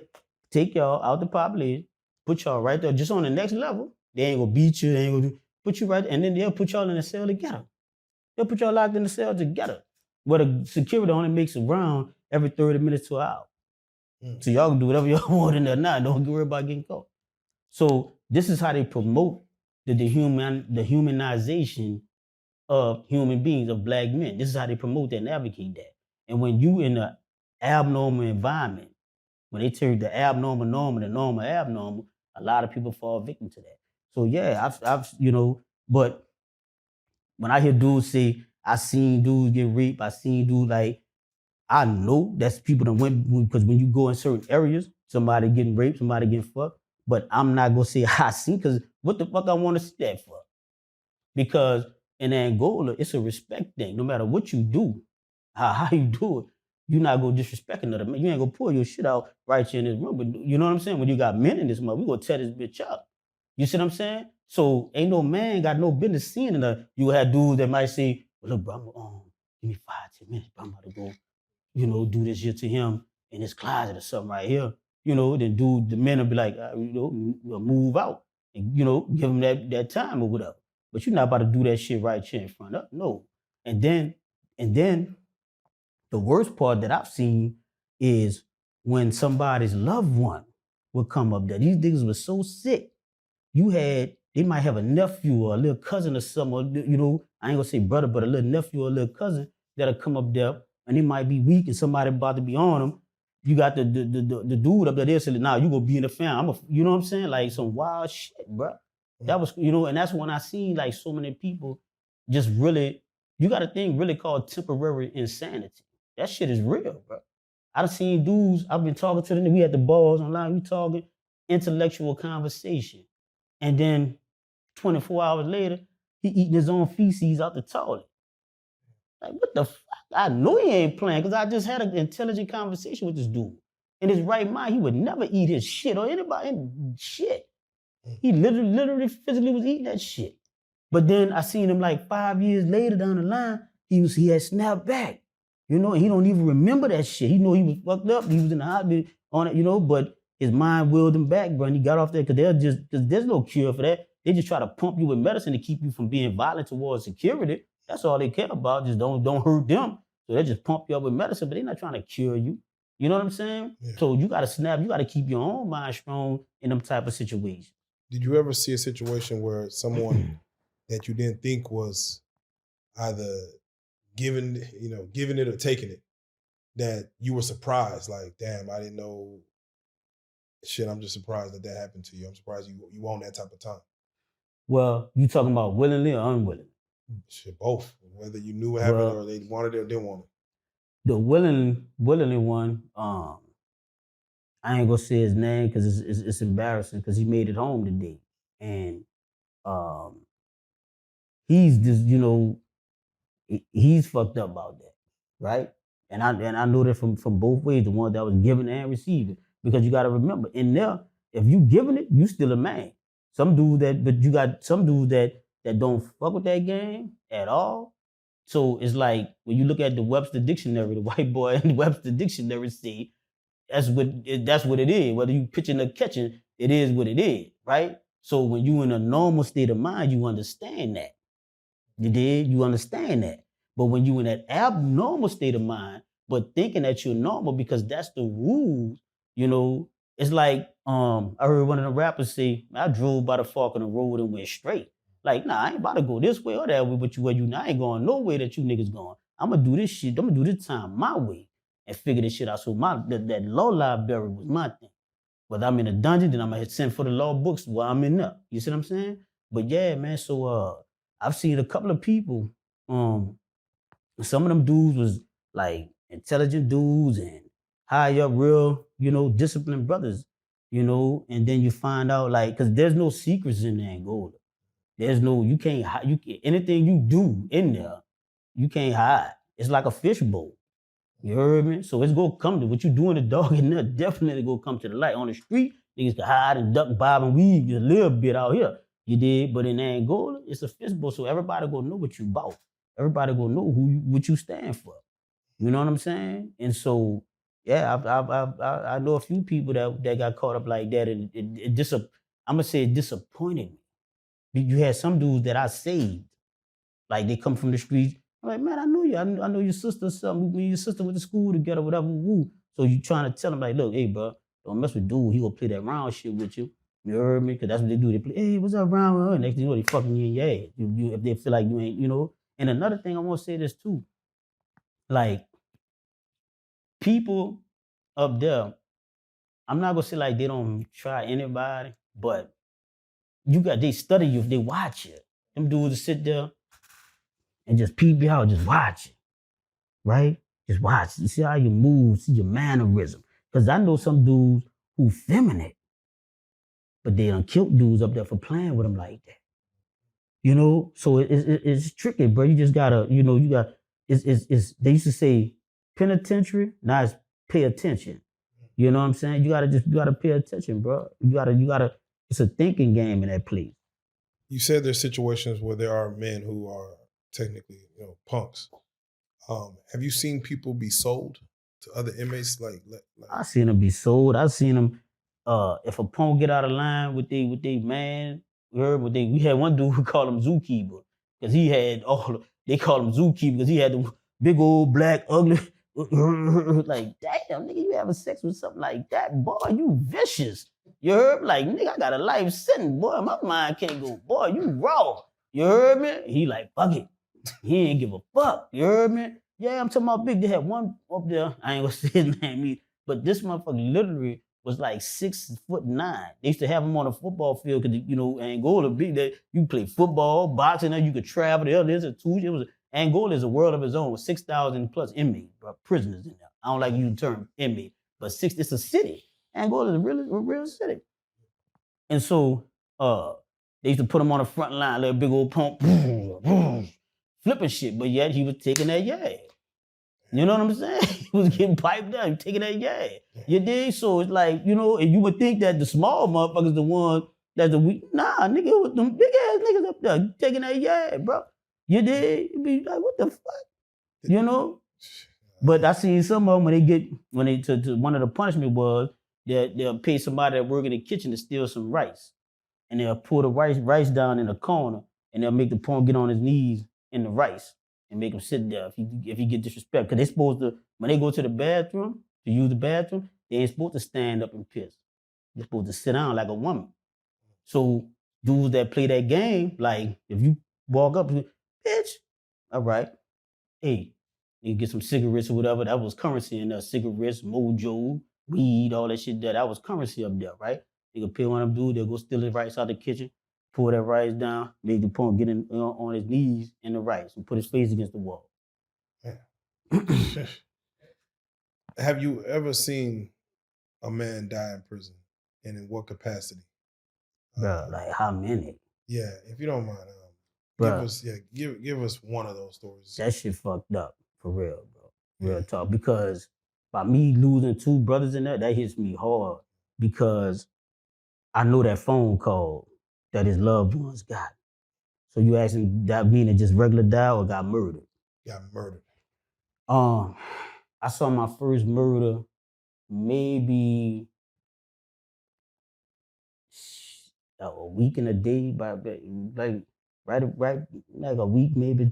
take y'all out the population, put y'all right there, just on the next level. They ain't gonna beat you, they ain't gonna put you right there, and then they'll put y'all in a cell together. They'll put y'all locked in the cell together. Where the security only makes a round every 30 minutes to an hour. So y'all can do whatever y'all want in there now. Don't worry about getting caught. So this is how they promote the humanization of human beings, of black men. This is how they promote that and advocate that. And when you in an abnormal environment, when they turn the abnormal normal, the normal abnormal, a lot of people fall victim to that. So yeah, I've but when I hear dudes say, I seen dudes get raped, I seen dudes I know that's people that went, because when you go in certain areas, somebody getting raped, somebody getting fucked, but I'm not gonna say I seen, because what the fuck I want to see that for? Because in Angola, it's a respect thing. No matter what you do, how you do it, you're not gonna disrespect another man. You ain't gonna pull your shit out right here in this room. But you know what I'm saying? When you got men in this mother, we gonna tear this bitch up. You see what I'm saying? So ain't no man got no business seeing it. You have dudes that might say, well, look, bro, give me 5, 10 minutes, bro. I'm about to go, do this here to him in his closet or something right here. Then the men will be like, move out and, give him that time or whatever. But you're not about to do that shit right here in front of, no. And then the worst part that I've seen is when somebody's loved one would come up there. These niggas were so sick. They might have a nephew or a little cousin or something, or, I ain't gonna say brother, but a little nephew or a little cousin that'll come up there and they might be weak and somebody about to be on them. You got the dude up there, they'll say, nah, you gonna be in the family. You know what I'm saying? Like some wild shit, bro. That was, and that's when I seen like so many people just really, you got a thing really called temporary insanity. That shit is real, bro. I've seen dudes, I've been talking to them, we at the bars online, we talking intellectual conversation. And then 24 hours later, he eating his own feces out the toilet. Like, what the fuck? I know he ain't playing because I just had an intelligent conversation with this dude. In his right mind, he would never eat his shit or anybody shit. He literally, physically was eating that shit. But then I seen him like 5 years later down the line, he had snapped back. And he don't even remember that shit. He know he was fucked up. He was in the hospital on it, but his mind willed him back, bro. And he got off there because there's no cure for that. They just try to pump you with medicine to keep you from being violent towards security. That's all they care about. Just don't hurt them. So they just pump you up with medicine, but they're not trying to cure you. You know what I'm saying? Yeah. So you got to snap. You got to keep your own mind strong in them type of situations. Did you ever see a situation where someone that you didn't think was either giving it or taking it, that you were surprised, like, damn, I didn't know, shit, I'm just surprised that happened to you. I'm surprised you own that type of time. Well, you talking about willingly or unwillingly? Shit, both. Whether you knew what happened or they wanted it or didn't want it. The willingly one, I ain't gonna say his name because it's embarrassing because he made it home today. And he's just, he's fucked up about that, right? And I know that from both ways, the one that was giving and receiving. Because you gotta remember, in there, if you giving it, you still a man. But you got some dudes that don't fuck with that game at all. So it's like when you look at the Webster Dictionary, the white boy in the Webster Dictionary say, that's what it is. Whether you pitching or catching, it is what it is, right? So when you in a normal state of mind, you understand that. You understand that. But when you in that abnormal state of mind, but thinking that you're normal because that's the rules, it's like I heard one of the rappers say, I drove by the fork in the road and went straight. Like, nah, I ain't about to go this way or that way, but I ain't going no way that you niggas going. I'm gonna do this shit. I'm gonna do this time my way and figure this shit out. So that law library was my thing. Whether I'm in a dungeon, then I'm gonna send for the law books while I'm in there. You see what I'm saying? But yeah, man. So I've seen a couple of people. Some of them dudes was like intelligent dudes and high up, real, disciplined brothers. And then you find out because there's no secrets in Angola. You can't hide. Anything you do in there, you can't hide. It's like a fishbowl. You heard me? So it's gonna come to what you doing the dog in there, definitely gonna come to the light. On the street, niggas can hide and duck, bob, and weave a little bit out here. You did, but in Angola, it's a fishbowl, so everybody gonna know what you bought. Everybody gonna know what you stand for. You know what I'm saying? And so, yeah, I know a few people that got caught up like that, and I'm gonna say it disappointed me. You had some dudes that I saved, like they come from the streets. I'm like, man, I know you. I know your sister or something. Me and your sister went to school together, whatever. Woo. So you trying to tell them like, look, hey, bro, don't mess with dude. He gonna play that round shit with you. You heard me? Because that's what they do. They play, hey, what's up, round with her? Next thing you know, they fucking you in your ass. If they feel like you ain't, And another thing I want to say this too, like people up there, I'm not gonna say like they don't try anybody, but they study you, they watch you. Them dudes sit there and just peep you out, just watch it, right? Just watch, see how you move, see your mannerism. Because I know some dudes who feminine, but they done killed dudes up there for playing with them like that. So it's tricky, bro. You just gotta, they used to say penitentiary, now it's pay attention. You know what I'm saying? You gotta pay attention, bro. You gotta, it's a thinking game in that place. You said there's situations where there are men who are technically, punks. Have you seen people be sold to other inmates? I seen them be sold. I seen them. If a punk get out of line with they man, you heard what we had one dude who called him Zookeeper because he had they called him Zookeeper because he had the big old black ugly. Like damn nigga, you having sex with something like that, boy? You vicious. You heard? Like nigga, I got a life sentence, boy. My mind can't go, boy. You raw. You heard me? He like fuck it. He ain't give a fuck. You heard me? Yeah, I'm talking about big. They had one up there. I ain't gonna say his name either, but this motherfucker literally was like 6'9". They used to have him on a football field because Angola big. That you play football, boxing, and you could travel. There's a two. It was Angola is a world of its own with 6,000 plus inmates, prisoners in there. I don't like using the term inmate, but it's a city. Angola is a real city, and so they used to put him on the front line, like a big old pump. Flipping shit, but yet he was taking that yay. You know what I'm saying? He was getting piped down, he was taking that yay. You dig? So it's like, and you would think that the small motherfuckers the ones that's the weak. Nah, nigga, it was them big ass niggas up there taking that yay, bro. You dig? You be like, what the fuck? But I seen some of them when they to one of the punishment was that they'll pay somebody that work in the kitchen to steal some rice. And they'll pour the rice down in the corner, and they'll make the punk get on his knees in the rice and make him sit there if he get disrespect. Because they supposed to, when they go to the bathroom, to use the bathroom, they ain't supposed to stand up and piss. They're supposed to sit down like a woman. So dudes that play that game, like if you walk up, bitch, all right, hey, you get some cigarettes or whatever. That was currency in there. Cigarettes, mojo, weed, all that shit there. That was currency up there, right? They could pay one of them dudes, they'll go steal his rice out the kitchen, pour that rice down, make the punk get on his knees in the rice and put his face against the wall. Have you ever seen a man die in prison, and in what capacity? Bro, like how many? Yeah, if you don't mind, give us one of those stories. That shit fucked up, for real, bro. Real talk. Because by me losing two brothers in there, that hits me hard because I know that phone call that his loved ones got. So you asking that meaning just regular die or got murdered? Got murdered. I saw my first murder maybe a week and a day, like right like a week, maybe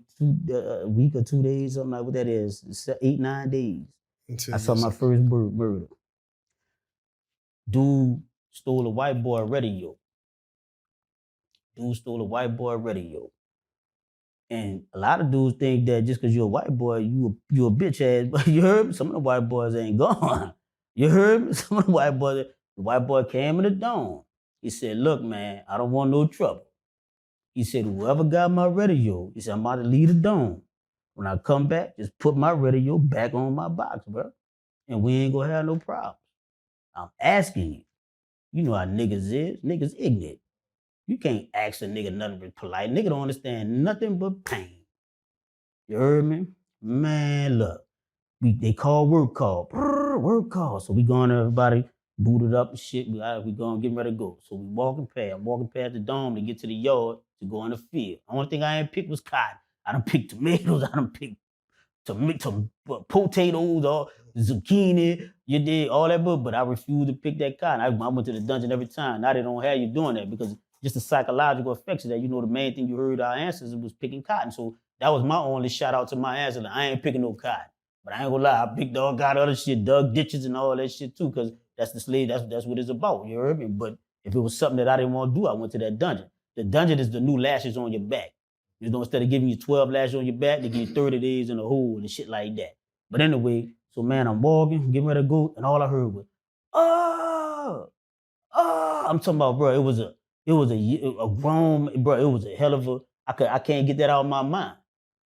a week or 2 days, something like what that is, 8-9 days. I saw my first murder. Dude stole a white boy radio. And a lot of dudes think that just because you're a white boy, you a bitch ass. But you heard me? Some of the white boys ain't gone. You heard me? Some of the white boy came in the dome. He said, look, man, I don't want no trouble. He said, whoever got my radio, he said, I'm about to leave the dome. When I come back, just put my radio back on my box, bro. And we ain't gonna have no problems. I'm asking you. You know how niggas is. Niggas ignorant. You can't ask a nigga nothing but polite. Nigga don't understand nothing but pain. You heard me? Man, look. They call work call. Work call. So we going to everybody booted up and shit. We going getting ready to go. So I'm walking past the dome to get to the yard to go in the field. The only thing I ain't picked was cotton. I done picked tomatoes. I done picked potatoes or zucchini. You did all that, but I refused to pick that cotton. I went to the dungeon every time. Now they don't have you doing that because just the psychological effects of that. The main thing you heard our ancestors was picking cotton. So that was my only shout out to my ancestors. I ain't picking no cotton. But I ain't gonna lie, I big dog got other shit, dug ditches and all that shit too, because that's the slave, that's what it's about, you heard me? But if it was something that I didn't want to do, I went to that dungeon. The dungeon is the new lashes on your back. Instead of giving you 12 lashes on your back, they give you 30 days in a hole and shit like that. But anyway, so man, I'm walking, getting ready to go, and all I heard was, I'm talking about, bro, it was a grown, bro, it was a hell of a, I can't get that out of my mind.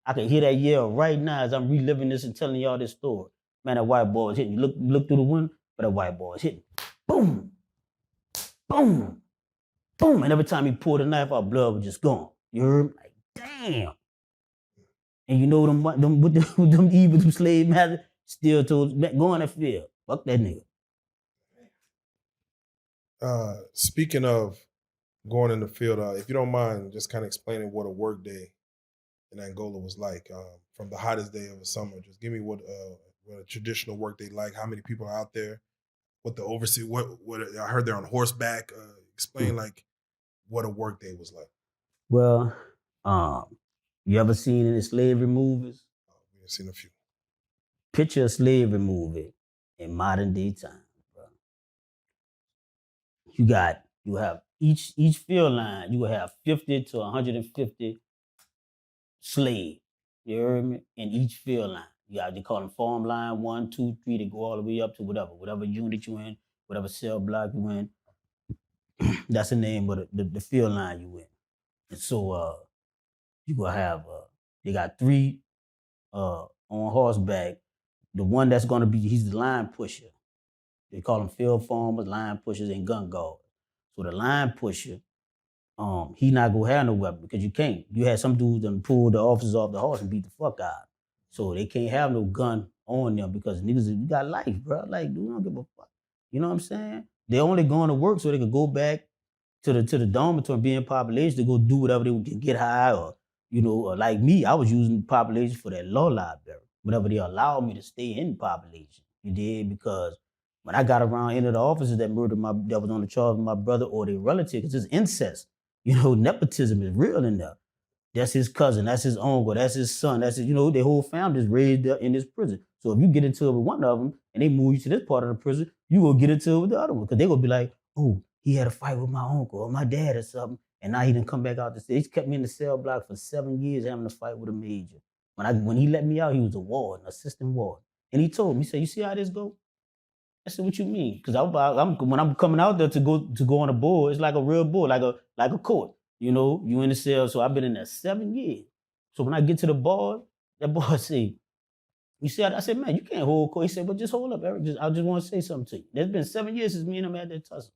I can hear that yell right now as I'm reliving this and telling y'all this story. Man, that white boy is hitting. You look through the window, but that white boy is hitting. Boom, boom, boom. And every time he pulled the knife out, blood was just gone. You heard me? Like, damn. And you know them evil slave masters still told go in that field. Fuck that nigga. Speaking of going in the field, if you don't mind, just kind of explaining what a work day in Angola was like from the hottest day of the summer. Just give me what a traditional work they like, how many people are out there, what the oversee, what I heard they're on horseback. Explain like what a work day was like. Well, you ever seen any slavery movies? We've seen a few. Picture a slavery movie in modern day times, bro. You have each field line, you will have 50 to 150 slaves. You heard me? In each field line. They call them farm line 1, 2, 3. They go all the way up to whatever unit you in, whatever cell block you in. That's the name of the field line you in. And so you gonna have they got 3 on horseback. The one that's gonna be he's the line pusher. They call them field farmers, line pushers, and gun guards. So the line pusher, he not gonna have no weapon because you can't. You had some dudes that pull the officers off the horse and beat the fuck out. So they can't have no gun on them because niggas, you got life, bro. Like, dude, don't give a fuck. You know what I'm saying? They only going to work so they can go back to the dormitory and be in population to go do whatever they can get high or, or like me, I was using population for that law library. Whenever they allowed me to stay in population. You did? Because when I got around any of the officers that murdered that was on the charge with my brother or their relative, because it's incest. Nepotism is real in there. That's his cousin, that's his uncle, that's his son, that's his, their whole family is raised in this prison. So if you get into it with one of them and they move you to this part of the prison, you will get into it with the other one. Because they will be like, oh, he had a fight with my uncle or my dad or something. And now he didn't come back out the state. He kept me in the cell block for 7 years having a fight with a major. When he let me out, he was a warden, assistant warden. And he told me, he said, you see how this go? I said, what you mean? Because when I'm coming out there to go on a board, it's like a real board, like a court. You in the cell. So I've been in there 7 years. So when I get to the board, that boy say, you see, I said, man, you can't hold court. He said, but just hold up, Eric. I just want to say something to you. There's been 7 years since me and him had that tussle.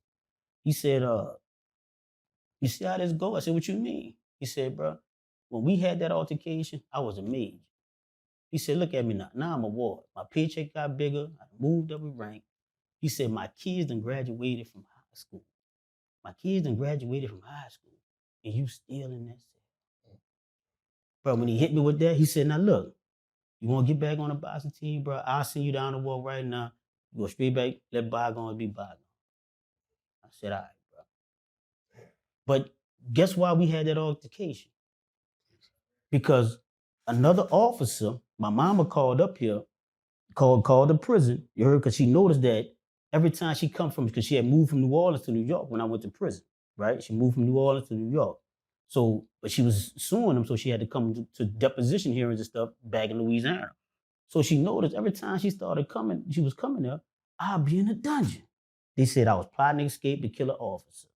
He said, you see how this go? I said, what you mean? He said, bro, when we had that altercation, I was a major. He said, look at me now. Now I'm a ward. My paycheck got bigger. I moved up a rank. He said, my kids done graduated from high school. My kids done graduated from high school. And you still in that cell. Bro, when he hit me with that, he said, now look, you want to get back on the boxing team, bro? I'll send you down the wall right now. You go straight back, let bygones be bygones. I said, all right, bro. But guess why we had that altercation? Because another officer, my mama called up here, called the prison, you heard, because she noticed that every time she come from, because she had moved from New Orleans to New York when I went to prison, right? She moved from New Orleans to New York. So, but she was suing them, so she had to come to deposition hearings and stuff back in Louisiana. So she noticed every time she was coming there, I'll be in the dungeon. They said I was plotting to escape to kill an officer.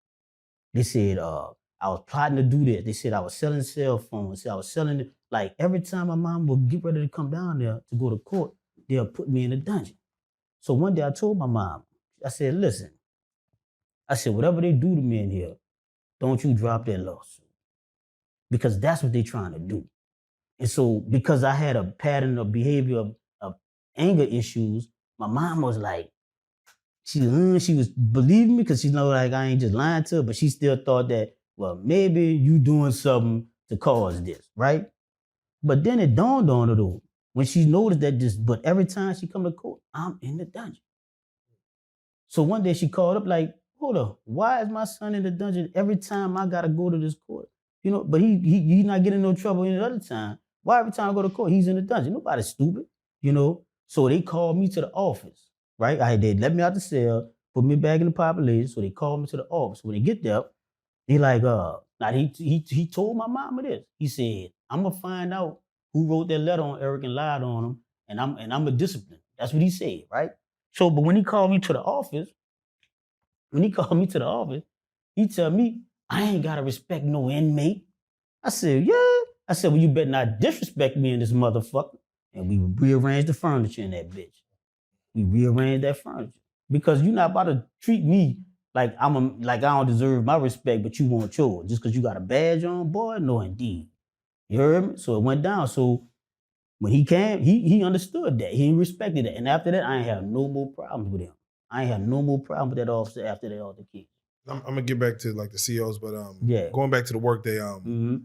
They said I was plotting to do this. They said I was selling cell phones. They said I was selling it. Like every time my mom would get ready to come down there to go to court, they'll put me in a dungeon. So one day I told my mom, I said, listen, I said, whatever they do to me in here, don't you drop that lawsuit. Because that's what they're trying to do. And so because I had a pattern of behavior of anger issues, my mom was like, she was believing me because she know like I ain't just lying to her, but she still thought that, well, maybe you doing something to cause this, right? But then it dawned on her though, when she noticed that but every time she come to court, I'm in the dungeon. So one day she called up like, hold up, why is my son in the dungeon every time I gotta go to this court? But he not getting no trouble any other time. Why every time I go to court, he's in the dungeon? Nobody's stupid, So they called me to the office, right? They let me out the cell, put me back in the population, so they called me to the office. When they get there, he like, now he told my mama this. He said, I'm gonna find out who wrote that letter on Eric and lied on him, and I'm a discipline. That's what he said, right? So, but when he called me to the office, he tell me, I ain't gotta respect no inmate. I said, yeah. I said, well, you better not disrespect me in this motherfucker. And we rearranged the furniture in that bitch. We rearranged that furniture. Because you're not about to treat me like I don't deserve my respect, but you want yours. Just because you got a badge on, boy? No, indeed. You heard me? So it went down. So when he came, he understood that. He respected that. And after that, I ain't have no more problems with him. I ain't have no more problem with that officer after that altercation. I'm gonna get back to like the COs, but yeah. Going back to the work day,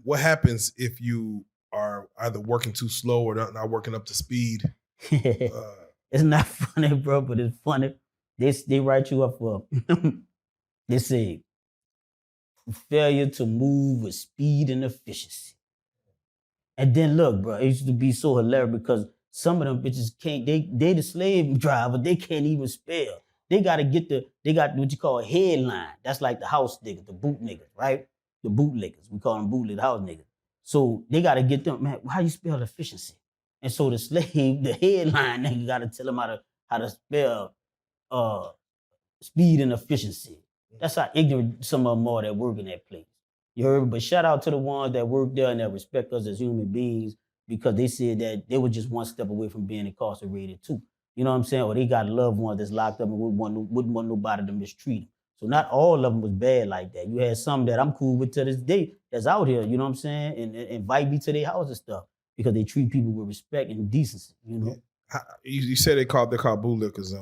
what happens if you are either working too slow or not working up to speed. It's not funny, bro, but it's funny. They write you up for they say failure to move with speed and efficiency. And then look, bro, it used to be so hilarious because some of them bitches can't, they the slave driver, they can't even spell. They got what you call a headline. That's like the house niggas, the boot niggas, right? The bootleggers. We call them bootleg house niggas. So they got to get them, man, how you spell efficiency? And so the slave, the headline nigga got to tell them how to spell speed and efficiency. That's how ignorant some of them are that work in that place. You heard? But shout out to the ones that work there and that respect us as human beings because they said that they were just one step away from being incarcerated too. You know what I'm saying? Or they got loved ones that's locked up and wouldn't want nobody to mistreat them. So not all of them was bad like that. You had some that I'm cool with to this day that's out here, you know what I'm saying? And invite me to their house and stuff because they treat people with respect and decency, you know? You said they're called bootlickers.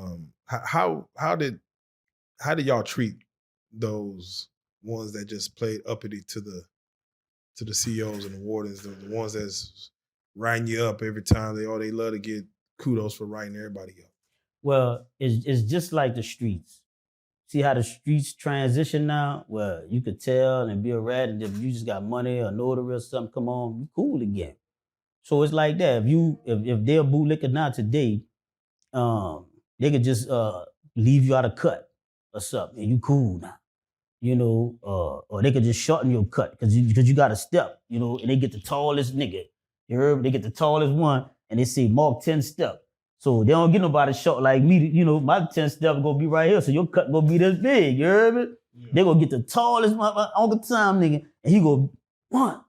How did y'all treat those ones that just played uppity to the CEOs and the wardens, the ones that's writing you up every time they love to get kudos for writing everybody up? Well, it's just like the streets. See how the streets transition now? Well, you could tell and be a rat, and if you just got money or notary or something, come on, you cool again. So it's like that. If they're a bootlicker now today, they could just leave you out of cut or something, and you cool now. You know, or they could just shorten your cut because you got a step, you know, and they get the tallest nigga. You heard me? They get the tallest one, and they say mark 10 step. So they don't get nobody short like me. You know, my 10 step gonna be right here, so your cut gonna be this big. You heard me? Yeah. They gonna get the tallest Uncle Tom nigga, and he go 1,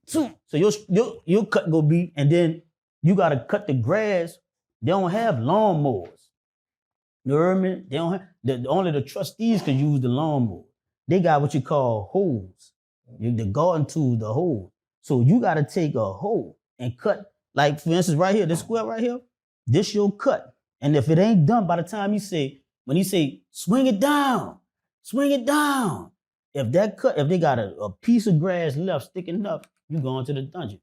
2. So your cut gonna be, and then you gotta cut the grass. They don't have lawnmowers. You heard me? They don't have, only the trustees can use the lawnmower. They got what you call hoes. The garden tool, the hoe. So you gotta take a hoe and cut, like for instance, right here, this square right here, this your cut. And if it ain't done by the time when he say, swing it down, if they got a piece of grass left sticking up, you going to the dungeon.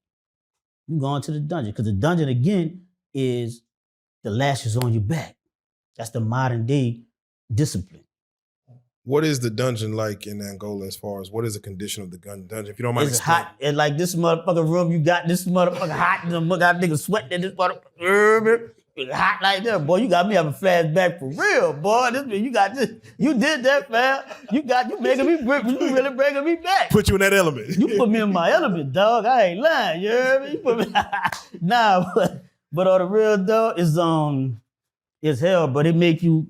Because the dungeon again is the lashes on your back. That's the modern day discipline. What is the dungeon like in Angola as far as what is the condition of the dungeon? If you don't mind it's hot. It's like this motherfucking room, you got this motherfucker hot, and got niggas sweating in this motherfucker. It's hot like that, boy. You got me having flashback for real, boy. You did that, man. You making me, you really bringing me back. Put you in that element. You put me in my element, dog. I ain't lying, you heard me? You put me, nah, but on the real, dog, it's hell, but they make you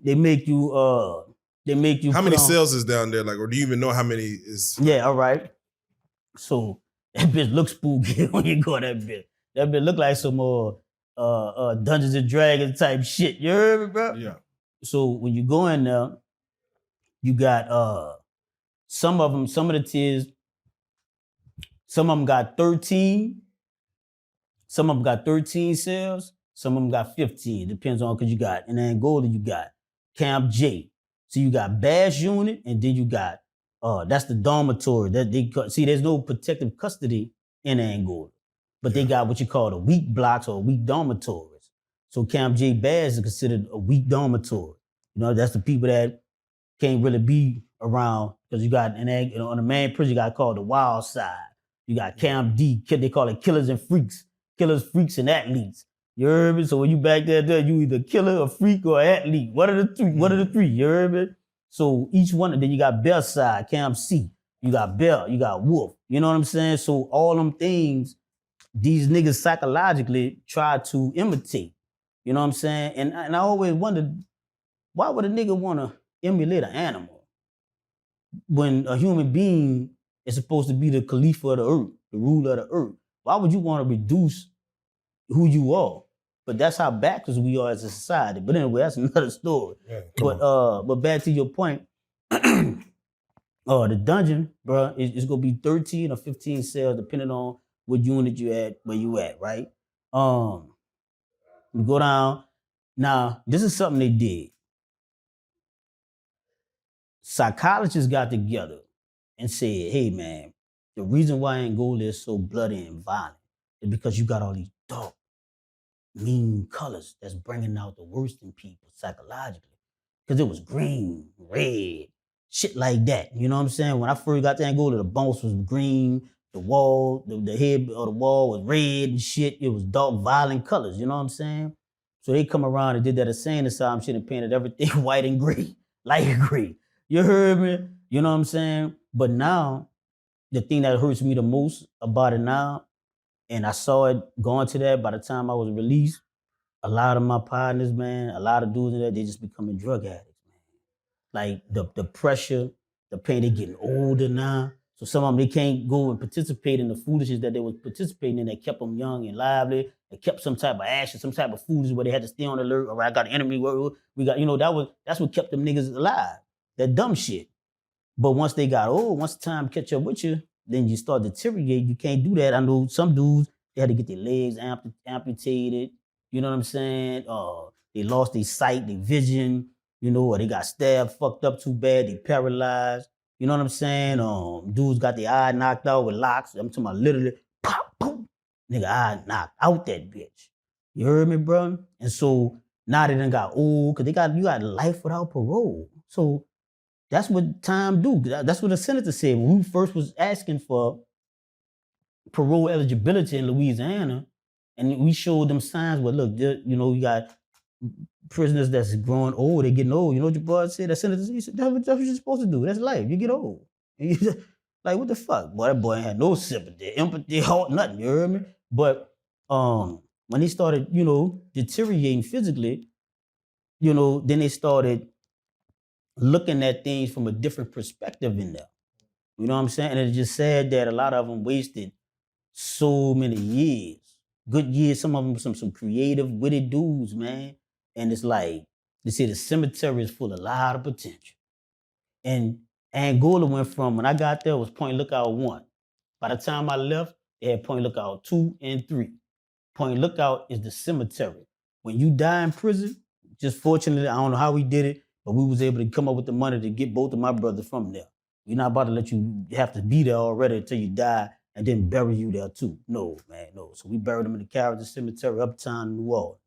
how many cells is down there? Like, or do you even know how many is? Yeah, all right. So that bitch looks spooky when you go that bitch. That bitch look like some more Dungeons and Dragons type shit. You heard me, bro? Yeah. So when you go in there, you got some of the tiers, some of them got 13. Some of them got 13 cells. Some of them got 15. Depends on, because you got, in Angola, you got Camp J. So you got Bash Unit, and then you got, that's the dormitory. There's no protective custody in Angola, but they got what you call the weak blocks or weak dormitories. So Camp J Bash is considered a weak dormitory. You know, that's the people that can't really be around, because you got, on the main prison, you got called the wild side. You got Camp D, they call it killers and freaks. Killers, freaks, and athletes. You heard me? So when you back there, you either killer, a freak, or an athlete. What are the three? What are the three? You heard me? So each one, then you got Bell side, Camp C. You got Bell, you got Wolf. You know what I'm saying? So all them things, these niggas psychologically try to imitate. You know what I'm saying? And I always wondered, why would a nigga want to emulate an animal when a human being is supposed to be the Khalifa of the earth, the ruler of the earth? Why would you want to reduce who you are? But that's how backwards we are as a society. But anyway, that's another story. Yeah, but back to your point, the dungeon, bro, it's gonna be 13 or 15 cells depending on what unit where you at, right? You go down. Now, this is something they did. Psychologists got together and said, hey man, the reason why Angola is so bloody and violent is because you got all these dark, mean colors that's bringing out the worst in people psychologically. Because it was green, red, shit like that. You know what I'm saying? When I first got to Angola, the bones was green, the wall, the head of the wall was red and shit. It was dark, violent colors. You know what I'm saying? So they come around and did that insane asylum shit and painted everything white and gray, light gray. You heard me? You know what I'm saying? But now, the thing that hurts me the most about it now, and I saw it going to that by the time I was released, a lot of my partners, man, a lot of dudes in that, they just becoming drug addicts, man. Like the pressure, the pain, they getting older now. So some of them, they can't go and participate in the foolishness that they was participating in that kept them young and lively. They kept some type of action, some type of foolishness where they had to stay on alert. All right, I got an enemy. We got, that's what kept them niggas alive. That dumb shit. But once they got old, once time catch up with you, then you start deteriorating. You can't do that. I know some dudes, they had to get their legs amputated. You know what I'm saying? They lost their sight, their vision, or they got stabbed, fucked up too bad, they paralyzed. You know what I'm saying? Dudes got their eye knocked out with locks. I'm talking about literally, pop, boom, nigga eye knocked out that bitch. You heard me, bro? And so now they done got old, because you got life without parole. So that's what time do. That's what the senator said when we first was asking for parole eligibility in Louisiana, and we showed them signs. Well, look, you got prisoners that's growing old. They getting old. You know what your boy said? That senator said, he said, that's what you're supposed to do. That's life. You get old. Like, what the fuck? Boy, that boy ain't had no sympathy, empathy, heart, nothing. You heard me? But when they started, deteriorating physically, then they started looking at things from a different perspective in there. You know what I'm saying? And it's just sad that a lot of them wasted so many years, good years. Some of them some creative, witty dudes, man. And it's like they say the cemetery is full of a lot of potential. And Angola went from, when I got there, it was Point Lookout 1. By the time I left, they had Point Lookout 2 and 3. Point Lookout is the cemetery. When you die in prison, just fortunately, I don't know how we did it, but we was able to come up with the money to get both of my brothers from there. We're not about to let you have to be there already until you die and then bury you there too. No, man, no. So we buried them in the Carrollton Cemetery, uptown New Orleans.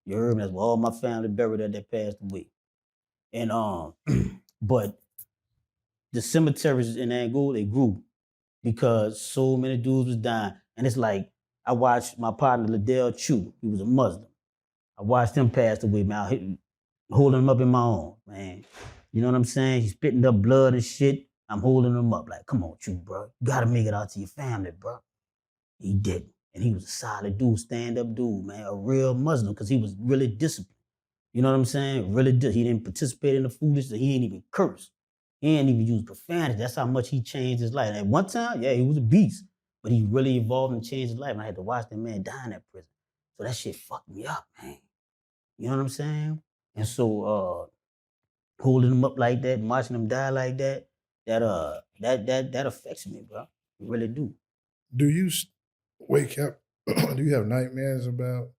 You heard me? That's where all my family buried that passed away. And but the cemeteries in Angola, they grew because so many dudes was dying. And it's like, I watched my partner, Liddell Chu. He was a Muslim. I watched him pass away, man. Holding him up in my arms, man. You know what I'm saying? He's spitting up blood and shit. I'm holding him up like, come on, Chu, bro. You gotta make it out to your family, bro. He didn't. And he was a solid dude, stand-up dude, man. A real Muslim, because he was really disciplined. You know what I'm saying? Really did. He didn't participate in the foolishness. He ain't even curse. He ain't even use profanity. That's how much he changed his life. And at one time, yeah, he was a beast, but he really evolved and changed his life. And I had to watch that man die in that prison. So that shit fucked me up, man. You know what I'm saying? And so holding him up like that, watching him die like that, that affects me, bro. It really do. Do you wake up? Do you have nightmares about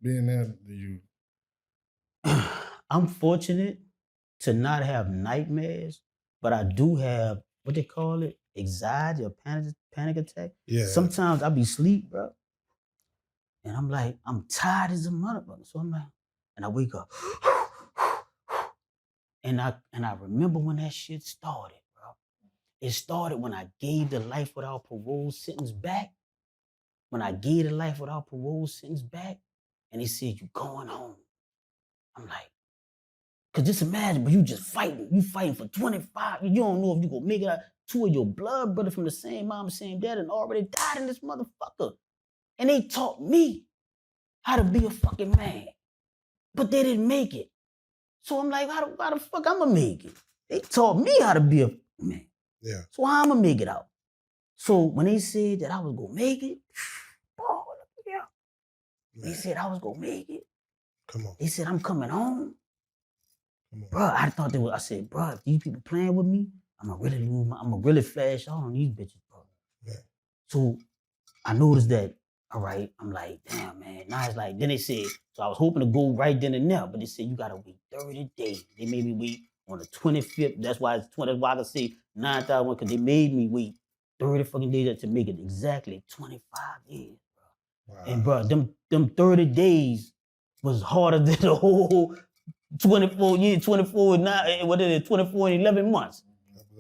being there? Do you? I'm fortunate to not have nightmares, but I do have what they call it, anxiety or panic attack. Yeah. Sometimes I be asleep, bro, and I'm like, I'm tired as a motherfucker. So I'm like, and I wake up, and I remember when that shit started, bro. It started when I gave the life without parole sentence back. When I gave the life without parole sentence back, and they said, you going home. I'm like, cause just imagine, but you just fighting. You fighting for 25. You don't know if you gonna make it out. Two of your blood brothers from the same mom, same dad, and already died in this motherfucker. And they taught me how to be a fucking man. But they didn't make it. So I'm like, how the fuck I'm gonna make it? They taught me how to be a man. Yeah. So how I'm gonna make it out? So when they said that I was gonna make it, they said I was gonna make it. Come on. They said I'm coming home. Come on. Bro, I thought I said, bro, if these people playing with me, I'm gonna really flash out on these bitches, bro. Yeah. So I noticed that, all right, I'm like, damn, man. Now it's like, then they said, so I was hoping to go right then and there, but they said, you gotta wait 30 days. They made me wait on the 25th. That's why it's 20, that's why I can say 9,000, because they made me wait 30 fucking days to make it exactly 25 years. Wow. And bro, them 30 days was harder than the whole 24 years, 24 9, what is it, 24 and 11 months.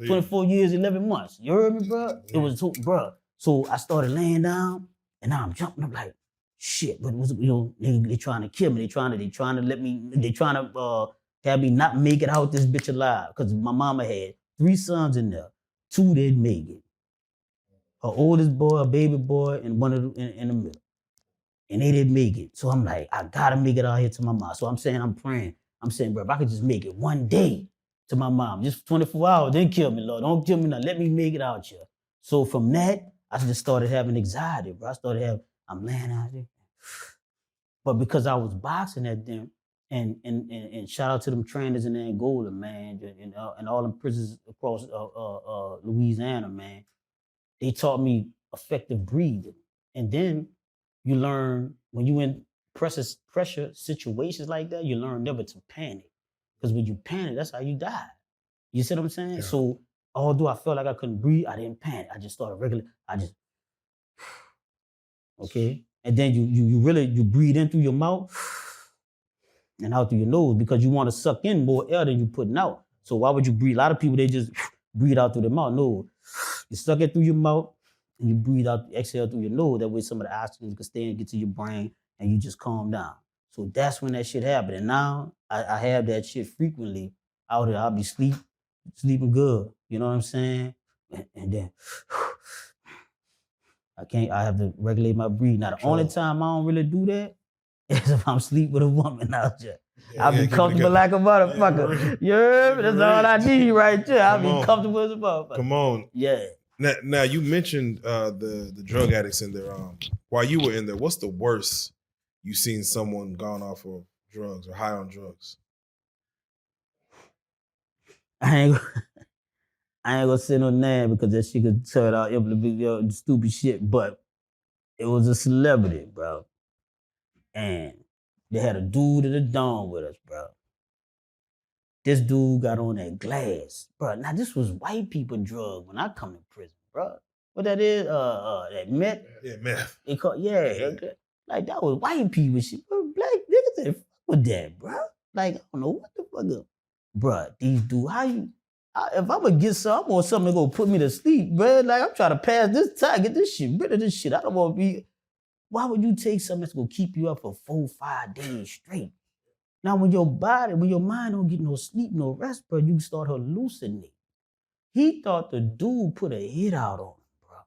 24 years, 11 months. You heard me, bro? It was, bro. So I started laying down, and now I'm jumping. I'm like, shit, but what's, they trying to kill me. They trying to let me, they trying to have me not make it out this bitch alive. Because my mama had 3 sons in there. 2 didn't make it. Her oldest boy, a baby boy, and one in the middle. And they didn't make it. So I'm like, I gotta make it out here to my mom. So I'm saying, I'm praying. I'm saying, bro, if I could just make it one day to my mom, just 24 hours, then kill me, Lord. Don't kill me now. Let me make it out here. So from that, I just started having anxiety, bro. I'm laying out there. But because I was boxing at them, and shout out to them trainers in Angola, man, and all them prisons across Louisiana, man. They taught me effective breathing. And then you learn when you in pressure situations like that, you learn never to panic. Because when you panic, that's how you die. You see what I'm saying? Yeah. So although I felt like I couldn't breathe, I didn't panic. I just started okay. And then you breathe in through your mouth and out through your nose because you want to suck in more air than you putting out. So why would you breathe? A lot of people, they just breathe out through their mouth. No, you suck it through your mouth and you breathe out, exhale through your nose. That way some of the oxygen can stay and get to your brain and you just calm down. So that's when that shit happened. And now I have that shit frequently out here. I'll be sleeping good. You know what I'm saying? And then I have to regulate my breathing. Now, the only time I don't really do that is if I'm asleep with a woman out there. I'll be comfortable like a motherfucker. You heard me? That's all I need right there. I'll be comfortable as a motherfucker. Come on. Yeah. Now you mentioned the drug addicts in there. While you were in there, what's the worst you seen someone gone off of drugs or high on drugs? I ain't gonna say no name because that shit could turn out stupid shit, but it was a celebrity, bro. And they had a dude in the dome with us, bro. This dude got on that glass, bro. Now this was white people drug when I come to prison, bro. What that is? That meth. Yeah, meth. It called, like that was white people shit. Bro, black niggas ain't fuck with that, bro. Like I don't know what the fuck up, bro. These dudes, if I'm gonna get some, I want something to go put me to sleep, bro. Like I'm trying to pass this time, get this shit rid of this shit. I don't want to be. Why would you take something that's gonna keep you up for 4-5 days straight? Now, when your mind don't get no sleep, no rest, bro, you start hallucinating. He thought the dude put a hit out on him, bro.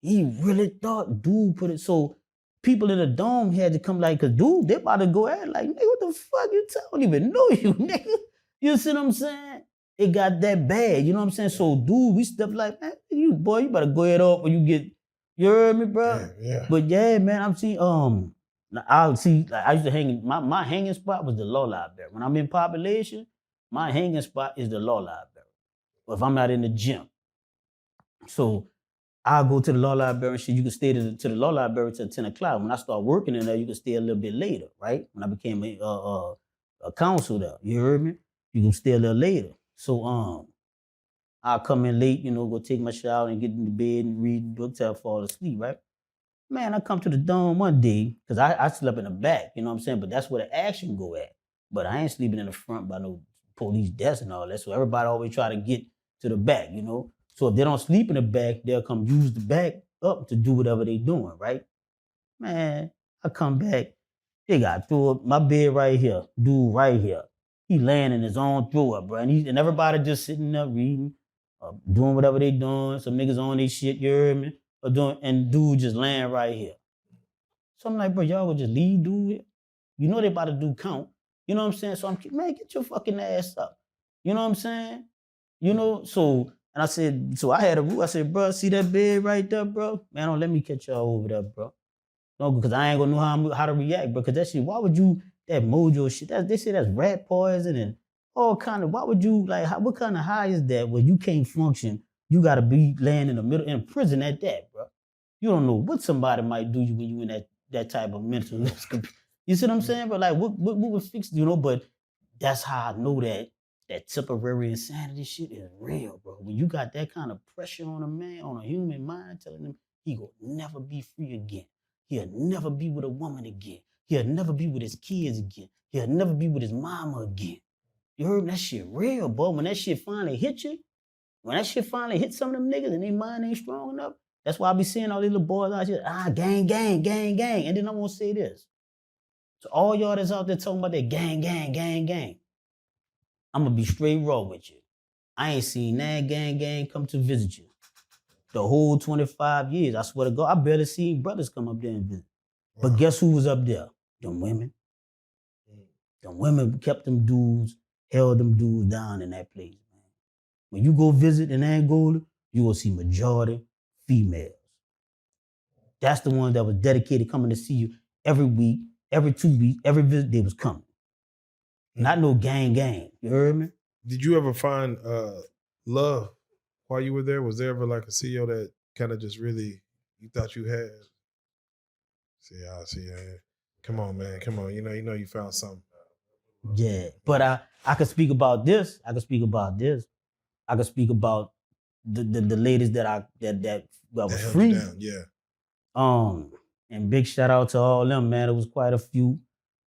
He really thought dude put it. So people in the dome had to come like, cause dude, they about to go at it like, nigga, what the fuck you tell? I don't even know you, nigga. You see what I'm saying? It got that bad, you know what I'm saying? So dude, we stepped like, man, you better go ahead off or you get, you heard me, bro? Yeah. But yeah, man, I used to hang, my hanging spot was the law library. When I'm in population, my hanging spot is the law library. Or if I'm not in the gym. So I'll go to the law library and shit. You can stay to the law library till 10 o'clock. When I start working in there, you can stay a little bit later, right? When I became a counsel there, you heard me? You can stay a little later. So I'll come in late, go take my shower and get in the bed and read the book till I fall asleep, right? Man, I come to the dome one day, because I slept in the back, you know what I'm saying? But that's where the action go at. But I ain't sleeping in the front by no police desk and all that. So everybody always try to get to the back, So if they don't sleep in the back, they'll come use the back up to do whatever they doing, right? Man, I come back, they got throw up my bed right here, dude right here. He laying in his own throw up, bro. And everybody just sitting there reading, doing whatever they doing. Some niggas on their shit, you heard me? And dude just laying right here. So I'm like, bro, y'all would just leave dude here? You know they about to do count. You know what I'm saying? So man, get your fucking ass up. You know what I'm saying? So, and I said, so I had a rule. I said, bro, see that bed right there, bro? Man, don't let me catch y'all over there, bro. No, because I ain't gonna know how to react, bro. Because that shit, why would you, that mojo shit, they say that's rat poison and all kind of, why would you, like, what kind of high is that where you can't function? You gotta be laying in the middle, in prison at that, bro. You don't know what somebody might do you when you in that type of mental. You see what I'm saying? But like, what would fix, but that's how I know that that temporary insanity shit is real, bro. When you got that kind of pressure on a man, on a human mind, telling him he will never be free again. He'll never be with a woman again. He'll never be with his kids again. He'll never be with his mama again. You heard me? That shit real, boy. When that shit finally hit you, when that shit finally hit some of them niggas and their mind ain't strong enough, that's why I be seeing all these little boys out here, gang, gang, gang, gang. And then I want to say this. To all y'all that's out there talking about that gang, gang, gang, gang, I'm going to be straight raw with you. I ain't seen that gang, gang come to visit you. The whole 25 years, I swear to God, I barely seen brothers come up there and visit. But guess who was up there? Them women. Them women kept them dudes, held them dudes down in that place, man. When you go visit in Angola, you will see majority females. That's the ones that was dedicated coming to see you every week, every 2 weeks, every visit they was coming. Not no gang. You heard me? Did you ever find love while you were there? Was there ever like a CEO that kind of just really you thought you had? See, come on, man, come on. You know, you found something. Yeah, but I could speak about this. I could speak about the ladies that was held free. you down, yeah. And big shout out to all them, man. It was quite a few.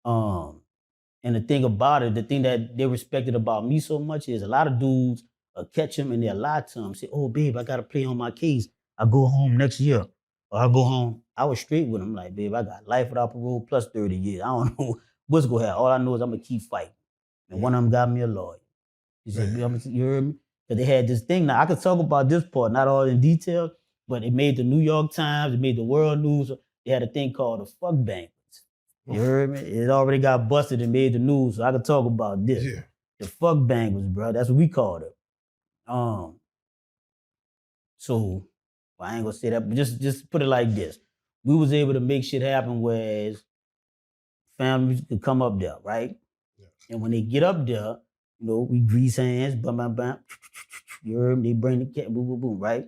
And the thing about it, the thing that they respected about me so much is a lot of dudes catch him and they'll lie to him. Say, oh, babe, I got to play on my case. I go home next year. Or I go home. I was straight with him. Like, babe, I got life without parole plus 30 years. I don't know what's going to happen. All I know is I'm going to keep fighting. And one of them got me a lawyer. He said, you heard me? Because they had this thing. Now, I could talk about this part, not all in detail, but it made the New York Times, it made the world news. They had a thing called the fuck banquets. You heard me? It already got busted and made the news, so I could talk about this. Yeah. The fuck banquets, bro. That's what we called it. So, well, I ain't gonna say that, but just put it like this. We was able to make shit happen where families could come up there, right? Yeah. And when they get up there, you know, we grease hands, bam, bam, bam. You heard me? They bring the cat, boom, boom, boom, right?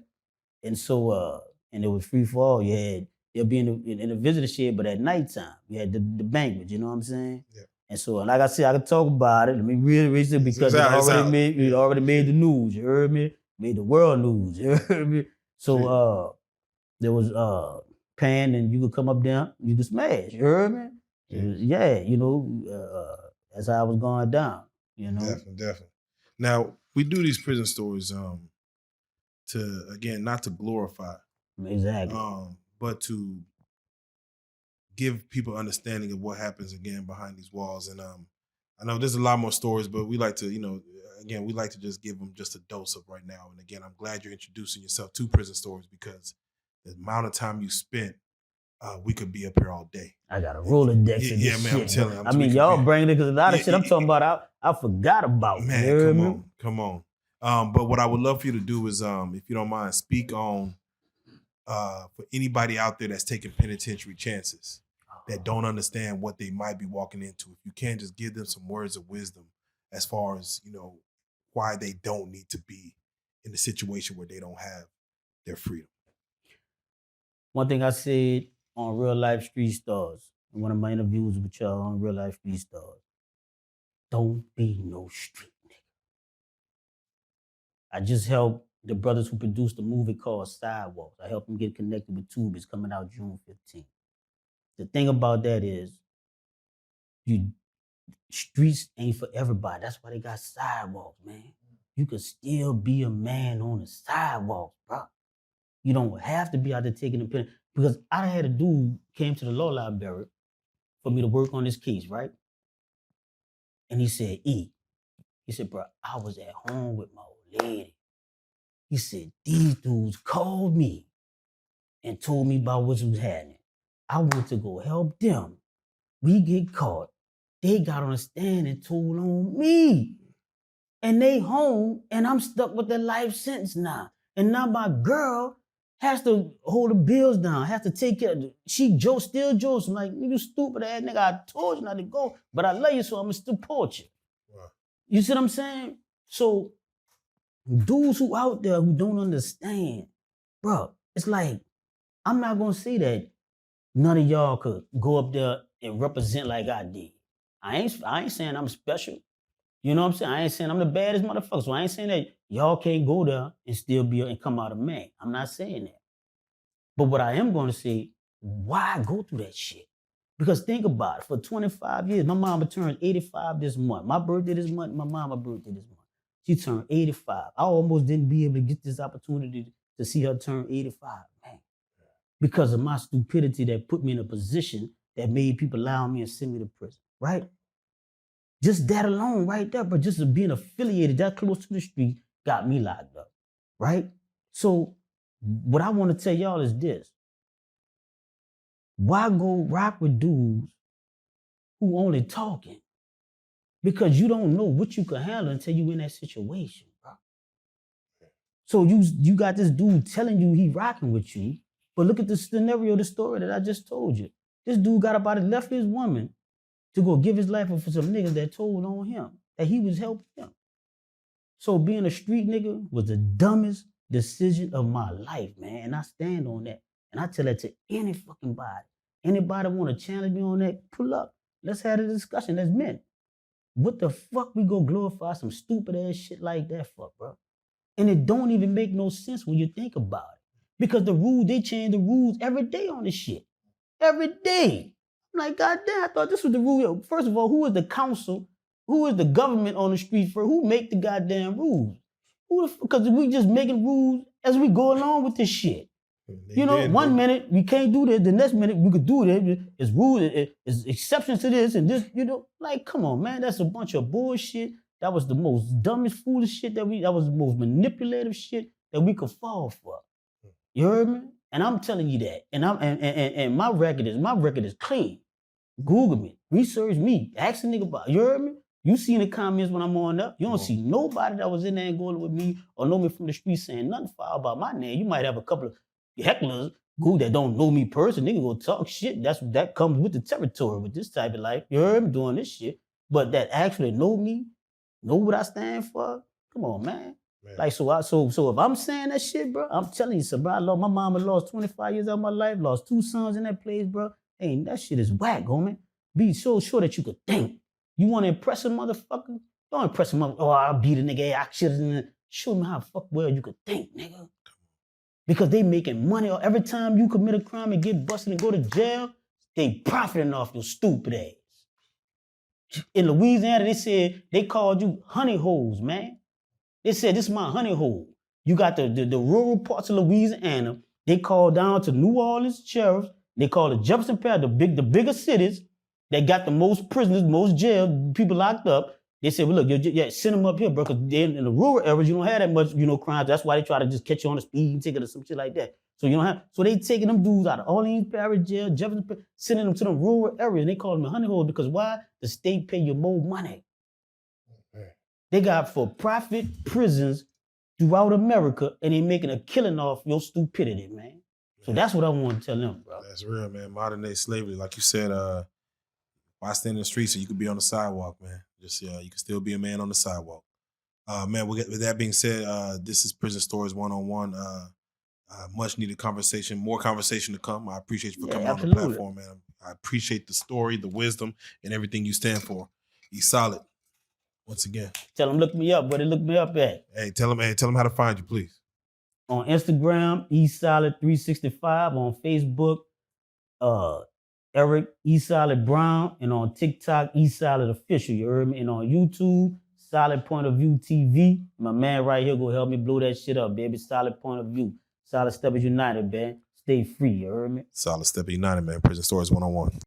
And so, and it was free for all. They'll be in the visitor shed, but at nighttime, you had the banquet, you know what I'm saying? Yeah. And so, like I said, I could talk about it. Let me really say because it already made the news, you heard me? Made the world news, you heard me? So, there was pan and you could come up there, you could smash, you heard me? Yeah, you know, that's how it was going down, you know? Definitely. Now, we do these prison stories to, again, not to glorify. Exactly. But to give people understanding of what happens, again, behind these walls. And I know there's a lot more stories, but we like to, you know, again, we like to just give them just a dose of right now. And again, I'm glad you're introducing yourself to prison stories because the amount of time you spent, we could be up here all day. I got a Rolodex of this man, shit. I'm telling you. I mean, y'all bring it because a lot of shit I'm talking about, I forgot about. Man, come on. But what I would love for you to do is, if you don't mind, speak on for anybody out there that's taking penitentiary chances that don't understand what they might be walking into. If you can, just give them some words of wisdom as far as, you know, why they don't need to be in a situation where they don't have their freedom. One thing I said on Real Life Street Stars, in one of my interviews with y'all on Real Life Street Stars, don't be no street nigga. I just helped the brothers who produced a movie called Sidewalks. I helped them get connected with Tube. It's coming out June 15th. The thing about that is, streets ain't for everybody. That's why they got sidewalks, man. You could still be a man on the sidewalk, bro. You don't have to be out there taking the pen. Because I had a dude came to the law library for me to work on this case, right? And he said, he said, bro, I was at home with my old lady. He said, these dudes called me and told me about what was happening. I went to go help them. We get caught. They got on a stand and told on me. And they home, and I'm stuck with the life sentence now. And now my girl has to hold the bills down, has to take care of it. She still jokes. I'm like, you stupid ass nigga, I told you not to go, but I love you, so I'm gonna support you. Wow. You see what I'm saying? So dudes who out there who don't understand, bro, it's like, I'm not gonna say that none of y'all could go up there and represent like I did. I ain't saying I'm special. You know what I'm saying? I ain't saying I'm the baddest motherfucker. So I ain't saying that y'all can't go there and still be and come out a man. I'm not saying that. But what I am going to say, why go through that shit? Because think about it. For 25 years, my mama turned 85 this month. My birthday this month, my mama's birthday this month. She turned 85. I almost didn't be able to get this opportunity to see her turn 85, man. Because of my stupidity that put me in a position that made people lie on me and send me to prison, right? Just that alone right there, but just being affiliated that close to the street got me locked up, right? So what I want to tell y'all is this. Why go rock with dudes who only talking? Because you don't know what you can handle until you in that situation, bro. So you got this dude telling you he rocking with you, but look at the scenario, the story that I just told you. This dude got up out and left his woman to go give his life up for some niggas that told on him, that he was helping them. So being a street nigga was the dumbest decision of my life, man. And I stand on that. And I tell that to any fucking body. Anybody want to challenge me on that, pull up. Let's have a discussion as men. What the fuck we go glorify some stupid ass shit like that for, bro? And it don't even make no sense when you think about it. Because the rules, they change the rules every day on this shit. Every day. I'm like, goddamn, I thought this was the rule. First of all, who is the council? Who is the government on the street for? Who make the goddamn rules? Because we just making rules as we go along with this shit. You know, one minute we can't do this, the next minute we could do this. It's rules, it's exceptions to this and this, you know. Like, come on, man, that's a bunch of bullshit. That was the most dumbest, foolish shit that was the most manipulative shit that we could fall for. You heard me? And I'm telling you that. And my record is clean. Google me, research me, ask a nigga about it. You heard me? You see in the comments when I'm on up, you don't see nobody that was in Angola with me or know me from the street saying nothing foul about my name. You might have a couple of hecklers who that don't know me personally, nigga go talk shit. That comes with the territory with this type of life. You heard me doing this shit. But that actually know me, know what I stand for. Come on, man. Like so if I'm saying that shit, bro, I'm telling you, so bro, my mama lost 25 years of my life, lost 2 sons in that place, bro. Hey, that shit is whack, homie. Be so sure that you could think. You want to impress a motherfucker? Don't impress a motherfucker. Oh, I'll beat a nigga. I should. Show me how fuck well you could think, nigga. Because they making money. Every time you commit a crime and get busted and go to jail, they profiting off your stupid ass. In Louisiana, they said they called you honey holes, man. They said, this is my honey hole. You got the rural parts of Louisiana. They called down to New Orleans sheriffs. They call it Jefferson Parish, the bigger cities that got the most prisoners, most jail, people locked up. They said, well, look, send them up here, bro, because in the rural areas, you don't have that much, crimes. That's why they try to just catch you on a speeding ticket or some shit like that. So you don't have, so they taking them dudes out of Orleans Parish jail, Jefferson Parish, sending them to the rural areas. And they call them a honey hole because why? The state pay you more money. They got for-profit prisons throughout America, and they making a killing off your stupidity, man. So that's what I want to tell them, bro. That's real, man. Modern day slavery, like you said, why stand in the streets so you could be on the sidewalk, man? Just you can still be a man on the sidewalk. Man, with that being said, this is Prison Stories 101. Much needed conversation, more conversation to come. I appreciate you for coming on the platform, man. I appreciate the story, the wisdom, and everything you stand for. Be solid. Once again. Tell them look me up, where they look me up at. Hey, tell them how to find you, please. On Instagram, eSolid365. On Facebook, Eric eSolid Brown. And on TikTok, eSolid Official. You heard me? And on YouTube, Solid Point of View TV. My man right here go help me blow that shit up, baby. Solid Point of View. Solid Steppers United, man. Stay free, you heard me? Solid Steppers United, man. Prison Stories 101.